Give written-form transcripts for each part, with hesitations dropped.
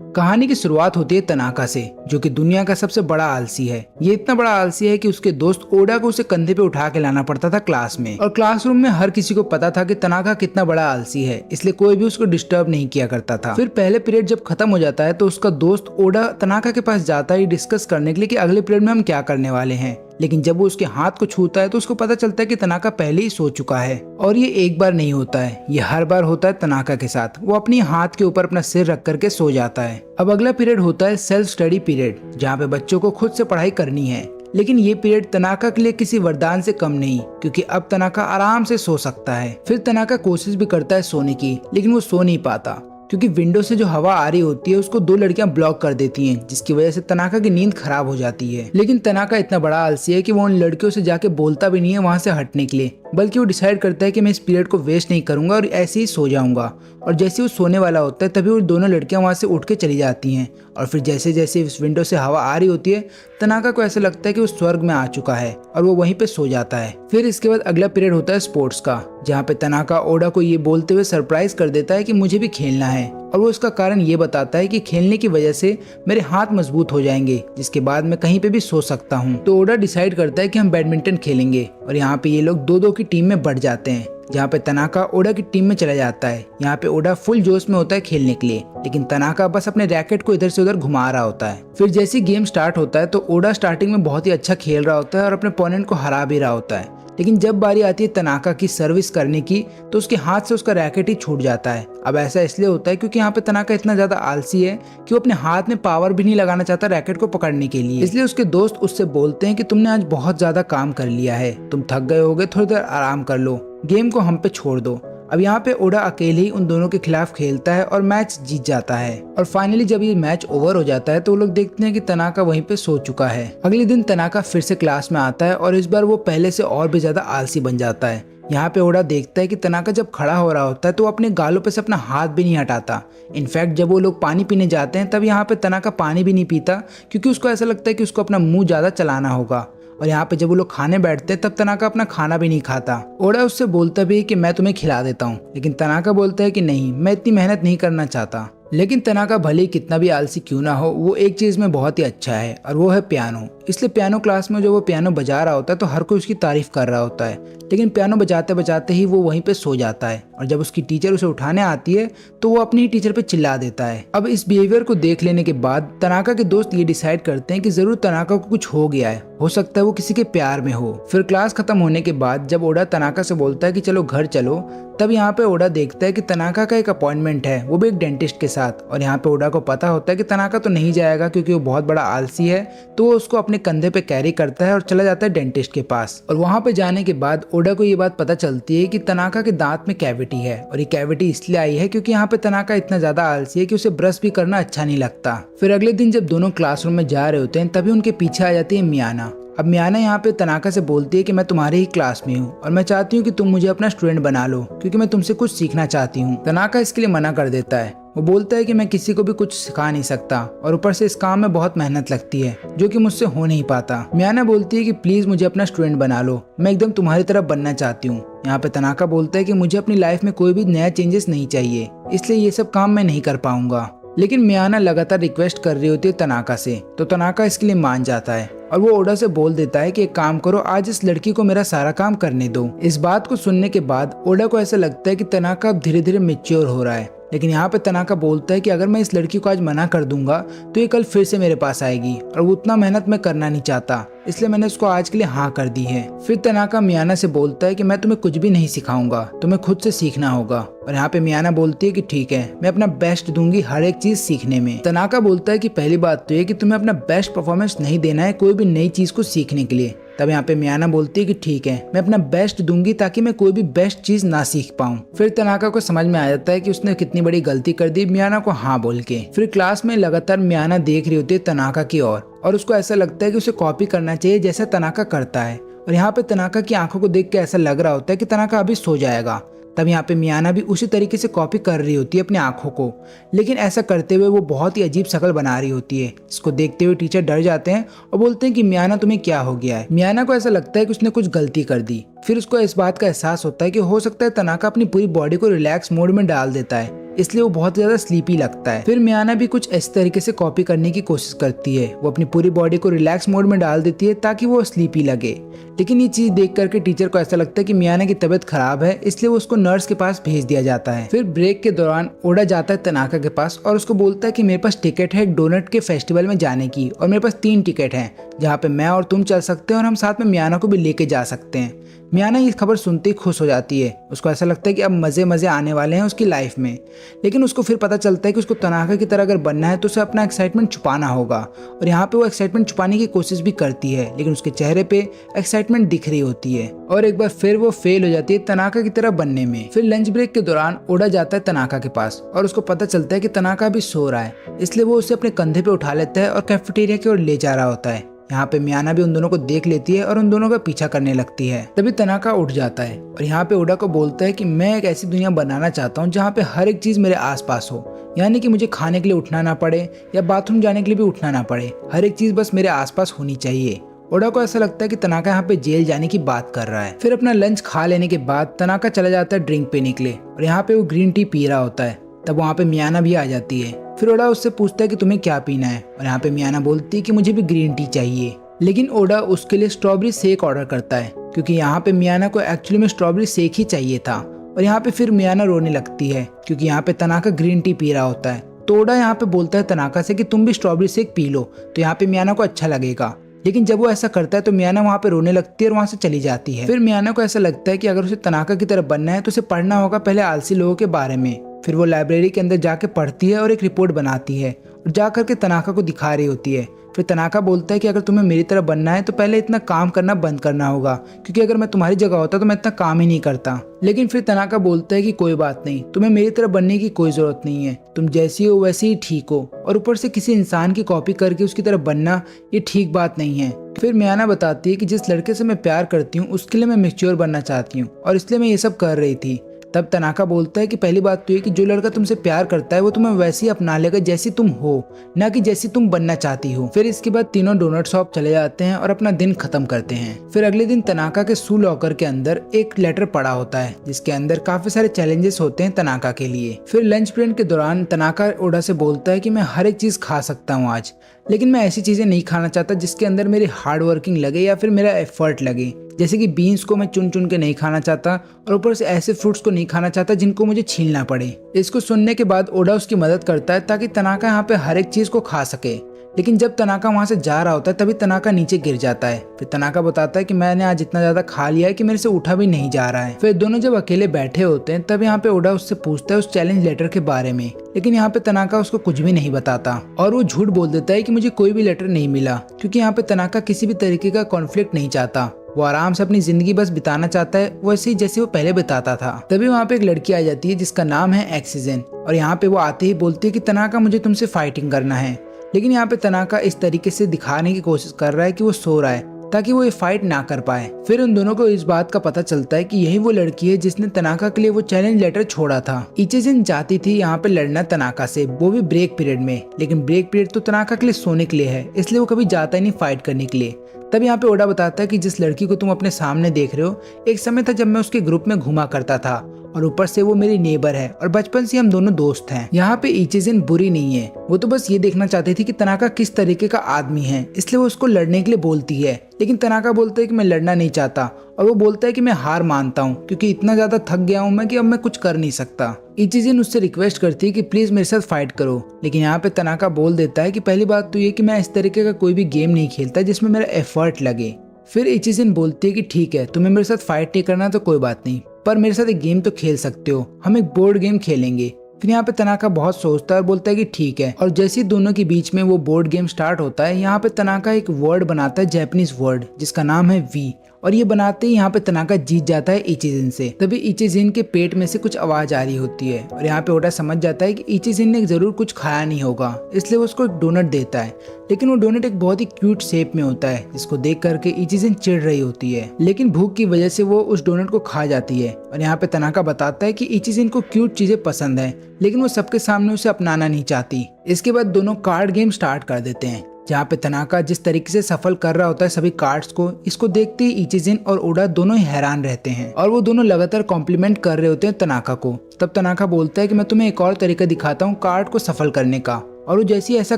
कहानी की शुरुआत होती है तनाका से, जो कि दुनिया का सबसे बड़ा आलसी है। ये इतना बड़ा आलसी है कि उसके दोस्त ओडा को उसे कंधे पे उठा के लाना पड़ता था क्लास में, और क्लासरूम में हर किसी को पता था कि तनाका कितना बड़ा आलसी है, इसलिए कोई भी उसको डिस्टर्ब नहीं किया करता था। फिर पहले पीरियड जब खत्म हो जाता है तो उसका दोस्त ओडा तनाका के पास जाता है डिस्कस करने के लिए कि अगले पीरियड में हम क्या करने वाले हैं। लेकिन जब वो उसके हाथ को छूता है तो उसको पता चलता है कि तनाका पहले ही सो चुका है। और ये एक बार नहीं होता है, ये हर बार होता है तनाका के साथ। वो अपनी हाथ के ऊपर अपना सिर रख करके सो जाता है। अब अगला पीरियड होता है सेल्फ स्टडी पीरियड, जहाँ पे बच्चों को खुद से पढ़ाई करनी है। लेकिन ये पीरियड तनाका के लिए किसी वरदान से कम नहीं, क्योंकि अब तनाका आराम से सो सकता है। फिर तनाका कोशिश भी करता है सोने की, लेकिन वो सो नहीं पाता, क्योंकि विंडो से जो हवा आ रही होती है उसको दो लड़कियां ब्लॉक कर देती हैं, जिसकी वजह से तनाका की नींद खराब हो जाती है। लेकिन तनाका इतना बड़ा आलसी है कि वो उन लड़कियों से जाके बोलता भी नहीं है वहां से हटने के लिए, बल्कि वो डिसाइड करता है कि मैं इस पीरियड को वेस्ट नहीं करूंगा और ऐसे ही सो जाऊंगा। और जैसे वो सोने वाला होता है तभी वो दोनों लड़कियां वहां से उठ के चली जाती हैं। और फिर जैसे जैसे इस विंडो से हवा आ रही होती है, तनाका को ऐसा लगता है कि वो स्वर्ग में आ चुका है और वो वहीं पे सो जाता है। फिर इसके बाद अगला पीरियड होता है स्पोर्ट्स का, जहाँ पे तनाका ओडा को ये बोलते हुए सरप्राइज कर देता है कि मुझे भी खेलना है। और वो उसका कारण ये बताता है कि खेलने की वजह से मेरे हाथ मजबूत हो जाएंगे, जिसके बाद मैं कहीं पे भी सो सकता हूँ। तो ओडा डिसाइड करता है कि हम बैडमिंटन खेलेंगे, और यहाँ पे ये लोग दो दो की टीम में बढ़ जाते हैं, जहाँ पे तनाका ओडा की टीम में चला जाता है। यहाँ पे ओडा फुल जोश में होता है खेलने के लिए, लेकिन तनाका बस अपने रैकेट को इधर से उधर घुमा रहा होता है। फिर जैसे गेम स्टार्ट होता है तो ओडा स्टार्टिंग में बहुत ही अच्छा खेल रहा होता है और अपने ओपोनेंट को हरा भी रहा होता है। लेकिन जब बारी आती है तनाका की सर्विस करने की, तो उसके हाथ से उसका रैकेट ही छूट जाता है। अब ऐसा इसलिए होता है क्योंकि यहाँ पे तनाका इतना ज्यादा आलसी है कि वो अपने हाथ में पावर भी नहीं लगाना चाहता रैकेट को पकड़ने के लिए। इसलिए उसके दोस्त उससे बोलते हैं कि तुमने आज बहुत ज्यादा काम कर लिया है, तुम थक गए होगे, थोड़ी देर आराम कर लो, गेम को हम पे छोड़ दो। अब यहाँ पे ओडा अकेले ही उन दोनों के खिलाफ खेलता है और मैच जीत जाता है। और फाइनली जब ये मैच ओवर हो जाता है तो वो लोग देखते हैं कि तनाका वहीं पे सो चुका है। अगले दिन तनाका फिर से क्लास में आता है और इस बार वो पहले से और भी ज्यादा आलसी बन जाता है। यहाँ पे ओडा देखता है कि तनाका जब खड़ा हो रहा होता है तो वो अपने गालों पे से अपना हाथ भी नहीं हटाता। इनफैक्ट जब वो लोग पानी पीने जाते हैं तब यहाँ पे तनाका पानी भी नहीं पीता, क्योंकि उसको ऐसा लगता है कि उसको अपना मुंह ज्यादा चलाना होगा। और यहाँ पे जब वो लोग खाने बैठते हैं तब तनाका अपना खाना भी नहीं खाता। ओडा उससे बोलता भी है कि मैं तुम्हें खिला देता हूँ, लेकिन तनाका बोलता है कि नहीं, मैं इतनी मेहनत नहीं करना चाहता। लेकिन तनाका भले ही कितना भी आलसी क्यों ना हो, वो एक चीज में बहुत ही अच्छा है, और वो है पियानो। इसलिए पियानो क्लास में जो वो पियानो बजा रहा होता है तो हर कोई उसकी तारीफ कर रहा होता है। लेकिन पियानो बजाते बजाते ही वो वहीं पे सो जाता है, और जब उसकी टीचर उसे उठाने आती है तो वो अपनी ही टीचर पे चिल्ला देता है। अब इस बिहेवियर को देख लेने के बाद तनाका के दोस्त ये डिसाइड करते हैं कि जरूर तनाका को कुछ हो गया है, हो सकता है वो किसी के प्यार में हो। फिर क्लास खत्म होने के बाद जब ओडा तनाका से बोलता है कि चलो घर चलो, तब यहाँ पे ओडा देखता है कि तनाका का एक अपॉइंटमेंट है, वो भी एक डेंटिस्ट के साथ। और यहाँ पे ओडा को पता होता है कि तनाका तो नहीं जाएगा क्योंकि वो बहुत बड़ा आलसी है, तो वो उसको अपने कंधे पे कैरी करता है और चला जाता है डेंटिस्ट के पास। और वहाँ पे जाने के बाद ओडा को ये बात पता चलती है कि तनाका के दांत में कैविटी है, और ये कैविटी इसलिए आई है क्योंकि यहाँ पे तनाका इतना ज्यादा आलसी है कि उसे ब्रश भी करना अच्छा नहीं लगता। फिर अगले दिन जब दोनों क्लासरूम में जा रहे होते हैं तभी उनके पीछे आ जाती है मियाना। अब मियाना यहाँ पे तनाका से बोलती है कि मैं तुम्हारे ही क्लास में हूँ और मैं चाहती हूँ कि तुम मुझे अपना स्टूडेंट बना लो, क्योंकि मैं तुमसे कुछ सीखना चाहती हूँ। तनाका इसके लिए मना कर देता है। वो बोलता है कि मैं किसी को भी कुछ सिखा नहीं सकता, और ऊपर से इस काम में बहुत मेहनत लगती है, जो कि मुझसे हो नहीं पाता। मियाना बोलती है कि प्लीज मुझे अपना स्टूडेंट बना लो, मैं एकदम तुम्हारी तरफ बनना चाहती हूँ। यहाँ पे तनाका बोलता है कि मुझे अपनी लाइफ में कोई भी नया चेंजेस नहीं चाहिए, इसलिए ये सब काम मैं नहीं कर पाऊंगा। लेकिन मियाना लगातार रिक्वेस्ट कर रही होती है तनाका से, तो तनाका इसके लिए मान जाता है और वो ओडा से बोल देता है कि एक काम करो, आज इस लड़की को मेरा सारा काम करने दो। इस बात को सुनने के बाद ओडा को ऐसा लगता है कि तनाका अब धीरे धीरे मैच्योर हो रहा है। लेकिन यहाँ पे तनाका बोलता है कि अगर मैं इस लड़की को आज मना कर दूंगा तो ये कल फिर से मेरे पास आएगी, और वो उतना मेहनत मैं करना नहीं चाहता, इसलिए मैंने उसको आज के लिए हाँ कर दी है। फिर तनाका मियाना से बोलता है कि मैं तुम्हें कुछ भी नहीं सिखाऊंगा, तुम्हें खुद से सीखना होगा। और यहाँ पे मियाना बोलती है कि ठीक है, मैं अपना बेस्ट दूंगी हर एक चीज सीखने में। तनाका बोलता है कि पहली बात तो ये कि तुम्हें अपना बेस्ट परफॉर्मेंस नहीं देना है कोई भी नई चीज को सीखने के लिए। तब यहाँ पे मियाना बोलती है कि ठीक है, मैं अपना बेस्ट दूंगी ताकि मैं कोई भी बेस्ट चीज ना सीख पाऊँ। फिर तनाका को समझ में आ जाता है कि उसने कितनी बड़ी गलती कर दी मियाना को हाँ बोल के। फिर क्लास में लगातार मियाना देख रही होती है तनाका की ओर, और उसको ऐसा लगता है कि उसे कॉपी करना चाहिए जैसा तनाका करता है। और यहाँ पे तनाका की आंखों को देख के ऐसा लग रहा होता है कि तनाका अभी सो जाएगा। तब यहाँ पे मियाना भी उसी तरीके से कॉपी कर रही होती है अपनी आंखों को, लेकिन ऐसा करते हुए वो बहुत ही अजीब शक्ल बना रही होती है। इसको देखते हुए टीचर डर जाते हैं और बोलते हैं कि मियाना तुम्हें क्या हो गया है। मियाना को ऐसा लगता है कि उसने कुछ गलती कर दी। फिर उसको इस बात का एहसास होता है कि हो सकता है तनाका अपनी पूरी बॉडी को रिलैक्स मोड में डाल देता है, इसलिए वो बहुत ज्यादा स्लीपी लगता है। फिर मियाना भी कुछ इस तरीके से कॉपी करने की कोशिश करती है, वो अपनी पूरी बॉडी को रिलैक्स मोड में डाल देती है ताकि वो स्लीपी लगे। लेकिन ये चीज देख करके टीचर को ऐसा लगता है कि मियाना की तबीयत खराब है, इसलिए वो उसको नर्स के पास भेज दिया जाता है। फिर ब्रेक के दौरान ओडा जाता है तनाका के पास और उसको बोलता है कि मेरे पास टिकट है एक डोनट के फेस्टिवल में जाने की, और मेरे पास 3 टिकट हैं जहाँ पे मैं और तुम चल सकते हैं और हम साथ में मियाना को भी लेके जा सकते हैं। मियाना ये खबर सुनते ही खुश हो जाती है, उसको ऐसा लगता है कि अब मजे मजे आने वाले हैं उसकी लाइफ में। लेकिन उसको फिर पता चलता है कि उसको तनाका की तरह अगर बनना है तो उसे अपना एक्साइटमेंट छुपाना होगा, और यहाँ पे वो एक्साइटमेंट छुपाने की कोशिश भी करती है, लेकिन उसके चेहरे पे एक्साइटमेंट दिख रही होती है और एक बार फिर वो फेल हो जाती है तनाका की तरह बनने में। फिर लंच ब्रेक के दौरान ओडा जाता है तनाका के पास और उसको पता चलता है कि तनाका भी सो रहा है, इसलिए वो उसे अपने कंधे पे उठा लेता है और कैफेटेरिया की ओर ले जा रहा होता है। यहाँ पे मियाना भी उन दोनों को देख लेती है और उन दोनों का पीछा करने लगती है। तभी तनाका उठ जाता है और यहाँ पे ओडा को बोलता है कि मैं एक ऐसी दुनिया बनाना चाहता हूँ जहाँ पे हर एक चीज मेरे आसपास हो, यानी कि मुझे खाने के लिए उठना ना पड़े या बाथरूम जाने के लिए भी उठना ना पड़े, हर एक चीज बस मेरे आसपास होनी चाहिए। ओडा को ऐसा लगता है कि तनाका यहाँ पे जेल जाने की बात कर रहा है। फिर अपना लंच खा लेने के बाद तनाका चला जाता है ड्रिंक पीने के लिए और यहाँ पे वो ग्रीन टी पी रहा होता है। तब वहाँ पे मियाना भी आ जाती है। फिर ओडा उससे पूछता है कि तुम्हें क्या पीना है, और यहाँ पे मियाना बोलती है कि मुझे भी ग्रीन टी चाहिए। लेकिन ओडा उसके लिए स्ट्रॉबेरी शेक ऑर्डर करता है, क्योंकि यहाँ पे मियाना को एक्चुअली में स्ट्रॉबेरी शेक ही चाहिए था। और यहाँ पे फिर मियाना रोने लगती है क्योंकि यहाँ पे तनाका ग्रीन टी पी रहा होता है। तो ओडा यहाँ पे बोलता है तनाका से कि तुम भी स्ट्रॉबेरी शेक पी लो, तो यहाँ पे मियाना को अच्छा लगेगा। लेकिन जब वो ऐसा करता है तो मियाना वहाँ पे रोने लगती है और वहाँ से चली जाती है। फिर मियाना को ऐसा लगता है कि अगर उसे तनाका की तरह बनना है तो उसे पढ़ना होगा पहले आलसी लोगों के बारे में। फिर वो लाइब्रेरी के अंदर जाके पढ़ती है और एक रिपोर्ट बनाती है और जा करके तनाका को दिखा रही होती है। फिर तनाका बोलता है कि अगर तुम्हें मेरी तरह बनना है तो पहले इतना काम करना बंद करना होगा, क्योंकि अगर मैं तुम्हारी जगह होता तो मैं इतना काम ही नहीं करता। लेकिन फिर तनाका बोलता है कि कोई बात नहीं, तुम्हें मेरी तरह बनने की कोई जरूरत नहीं है, तुम जैसी हो वैसे ही ठीक हो, और ऊपर से किसी इंसान की कॉपी करके उसकी तरह बनना ये ठीक बात नहीं है। फिर मियाना बताती है कि जिस लड़के से मैं प्यार करती हूँ उसके लिए मैं मैच्योर बनना चाहती हूँ और इसलिए मैं ये सब कर रही थी। तब तनाका बोलता है कि पहली बात तो ये कि जो लड़का तुमसे प्यार करता है वो तुम्हें वैसे ही अपना लेगा जैसी तुम हो, ना कि जैसी तुम बनना चाहती हो। फिर इसके बाद तीनों डोनट शॉप चले जाते हैं और अपना दिन खत्म करते हैं। फिर अगले दिन तनाका के शू लॉकर के अंदर एक लेटर पड़ा होता है जिसके अंदर काफी सारे चैलेंजेस होते हैं तनाका के लिए। फिर लंच ब्रेक के दौरान तनाका ओडा से बोलता है कि मैं हर एक चीज खा सकता हूँ आज, लेकिन मैं ऐसी चीजें नहीं खाना चाहता जिसके अंदर मेरी हार्ड वर्किंग लगे या फिर मेरा एफर्ट लगे। जैसे कि बीन्स को मैं चुन चुन के नहीं खाना चाहता और ऊपर से ऐसे फ्रूट्स को नहीं खाना चाहता जिनको मुझे छीलना पड़े। इसको सुनने के बाद ओडा उसकी मदद करता है ताकि तनाका यहाँ पे हर एक चीज को खा सके। लेकिन जब तनाका वहाँ से जा रहा होता है तभी तनाका नीचे गिर जाता है। फिर तनाका बताता है कि मैंने आज इतना ज्यादा खा लिया है कि मेरे से उठा भी नहीं जा रहा है। फिर दोनों जब अकेले बैठे होते हैं तब यहाँ पे ओडा उससे पूछता है उस चैलेंज लेटर के बारे में, लेकिन यहाँ पे तनाका उसको कुछ भी नहीं बताता और वो झूठ बोल देता है कि मुझे कोई भी लेटर नहीं मिला, क्योंकि यहाँ पे तनाका किसी भी तरीके का कॉन्फ्लिक्ट नहीं चाहता। वो आराम से अपनी जिंदगी बस बिताना चाहता है वैसे ही जैसे वो पहले बिताता था। तभी वहाँ पे एक लड़की आ जाती है जिसका नाम है एक्सीजन, और यहाँ पे वो आते ही बोलती है कि तनाका मुझे तुमसे फाइटिंग करना है। लेकिन यहाँ पे तनाका इस तरीके से दिखाने की कोशिश कर रहा है कि वो सो रहा है ताकि वो ये फाइट ना कर पाए। फिर उन दोनों को इस बात का पता चलता है कि यही वो लड़की है जिसने तनाका के लिए वो चैलेंज लेटर छोड़ा था। इचेजिन जाती थी यहाँ पे लड़ना तनाका से, वो भी ब्रेक पीरियड में, लेकिन ब्रेक पीरियड तो तनाका के लिए सोने के लिए है, इसलिए वो कभी जाता ही नहीं फाइट करने के लिए। तब यहाँ पे ओडा बताता है कि जिस लड़की को तुम अपने सामने देख रहे हो, एक समय था जब मैं उसके ग्रुप में घुमा करता था और ऊपर से वो मेरी नेबर है और बचपन से हम दोनों दोस्त हैं। यहाँ पे इचेजिन बुरी नहीं है, वो तो बस ये देखना चाहती थी कि तनाका किस तरीके का आदमी है, इसलिए वो उसको लड़ने के लिए बोलती है। लेकिन तनाका बोलता है कि मैं लड़ना नहीं चाहता और वो बोलता है कि मैं हार मानता हूँ क्योंकि इतना ज्यादा थक गया हूँ मैं कि अब मैं कुछ कर नहीं सकता। इचेजिन उससे रिक्वेस्ट करती है कि प्लीज मेरे साथ फाइट करो, लेकिन यहाँ पे तनाका बोल देता है कि पहली बात तो ये कि मैं इस तरीके का कोई भी गेम नहीं खेलता जिसमें मेरा एफर्ट लगे। फिर इचेजिन बोलती है कि ठीक है, तुम्हें मेरे साथ फाइट नहीं करना तो कोई बात नहीं, पर मेरे साथ एक गेम तो खेल सकते हो, हम एक बोर्ड गेम खेलेंगे। फिर यहाँ पे तनाका बहुत सोचता है और बोलता है कि ठीक है, और जैसे ही दोनों के बीच में वो बोर्ड गेम स्टार्ट होता है, यहाँ पे तनाका एक वर्ड बनाता है, जापानीज वर्ड जिसका नाम है वी, और ये बनाते ही यहाँ पे तनाका जीत जाता है इचेजिन से। तभी इचेजिन के पेट में से कुछ आवाज आ रही होती है और यहाँ पे ओडा समझ जाता है कि इचेजिन ने जरूर कुछ खाया नहीं होगा, इसलिए वो उसको एक डोनट देता है। लेकिन वो डोनट एक बहुत ही क्यूट शेप में होता है जिसको देख करके इचेजिन चिढ़ रही होती है, लेकिन भूख की वजह से वो उस डोनट को खा जाती है। और यहाँ पे तनाका बताता है कि इचेजिन को क्यूट चीजें पसंद है, लेकिन वो सबके सामने उसे अपनाना नहीं चाहती। इसके बाद दोनों कार्ड गेम स्टार्ट कर देते हैं। जहाँ पे तनाका जिस तरीके से सफल कर रहा होता है सभी कार्ड्स को, इसको देखते ही इचिजिन और ओडा दोनों ही हैरान रहते हैं और वो दोनों लगातार कॉम्प्लीमेंट कर रहे होते हैं तनाका को। तब तनाका बोलता है कि मैं तुम्हें एक और तरीका दिखाता हूँ कार्ड को सफल करने का, और वो जैसे ही ऐसा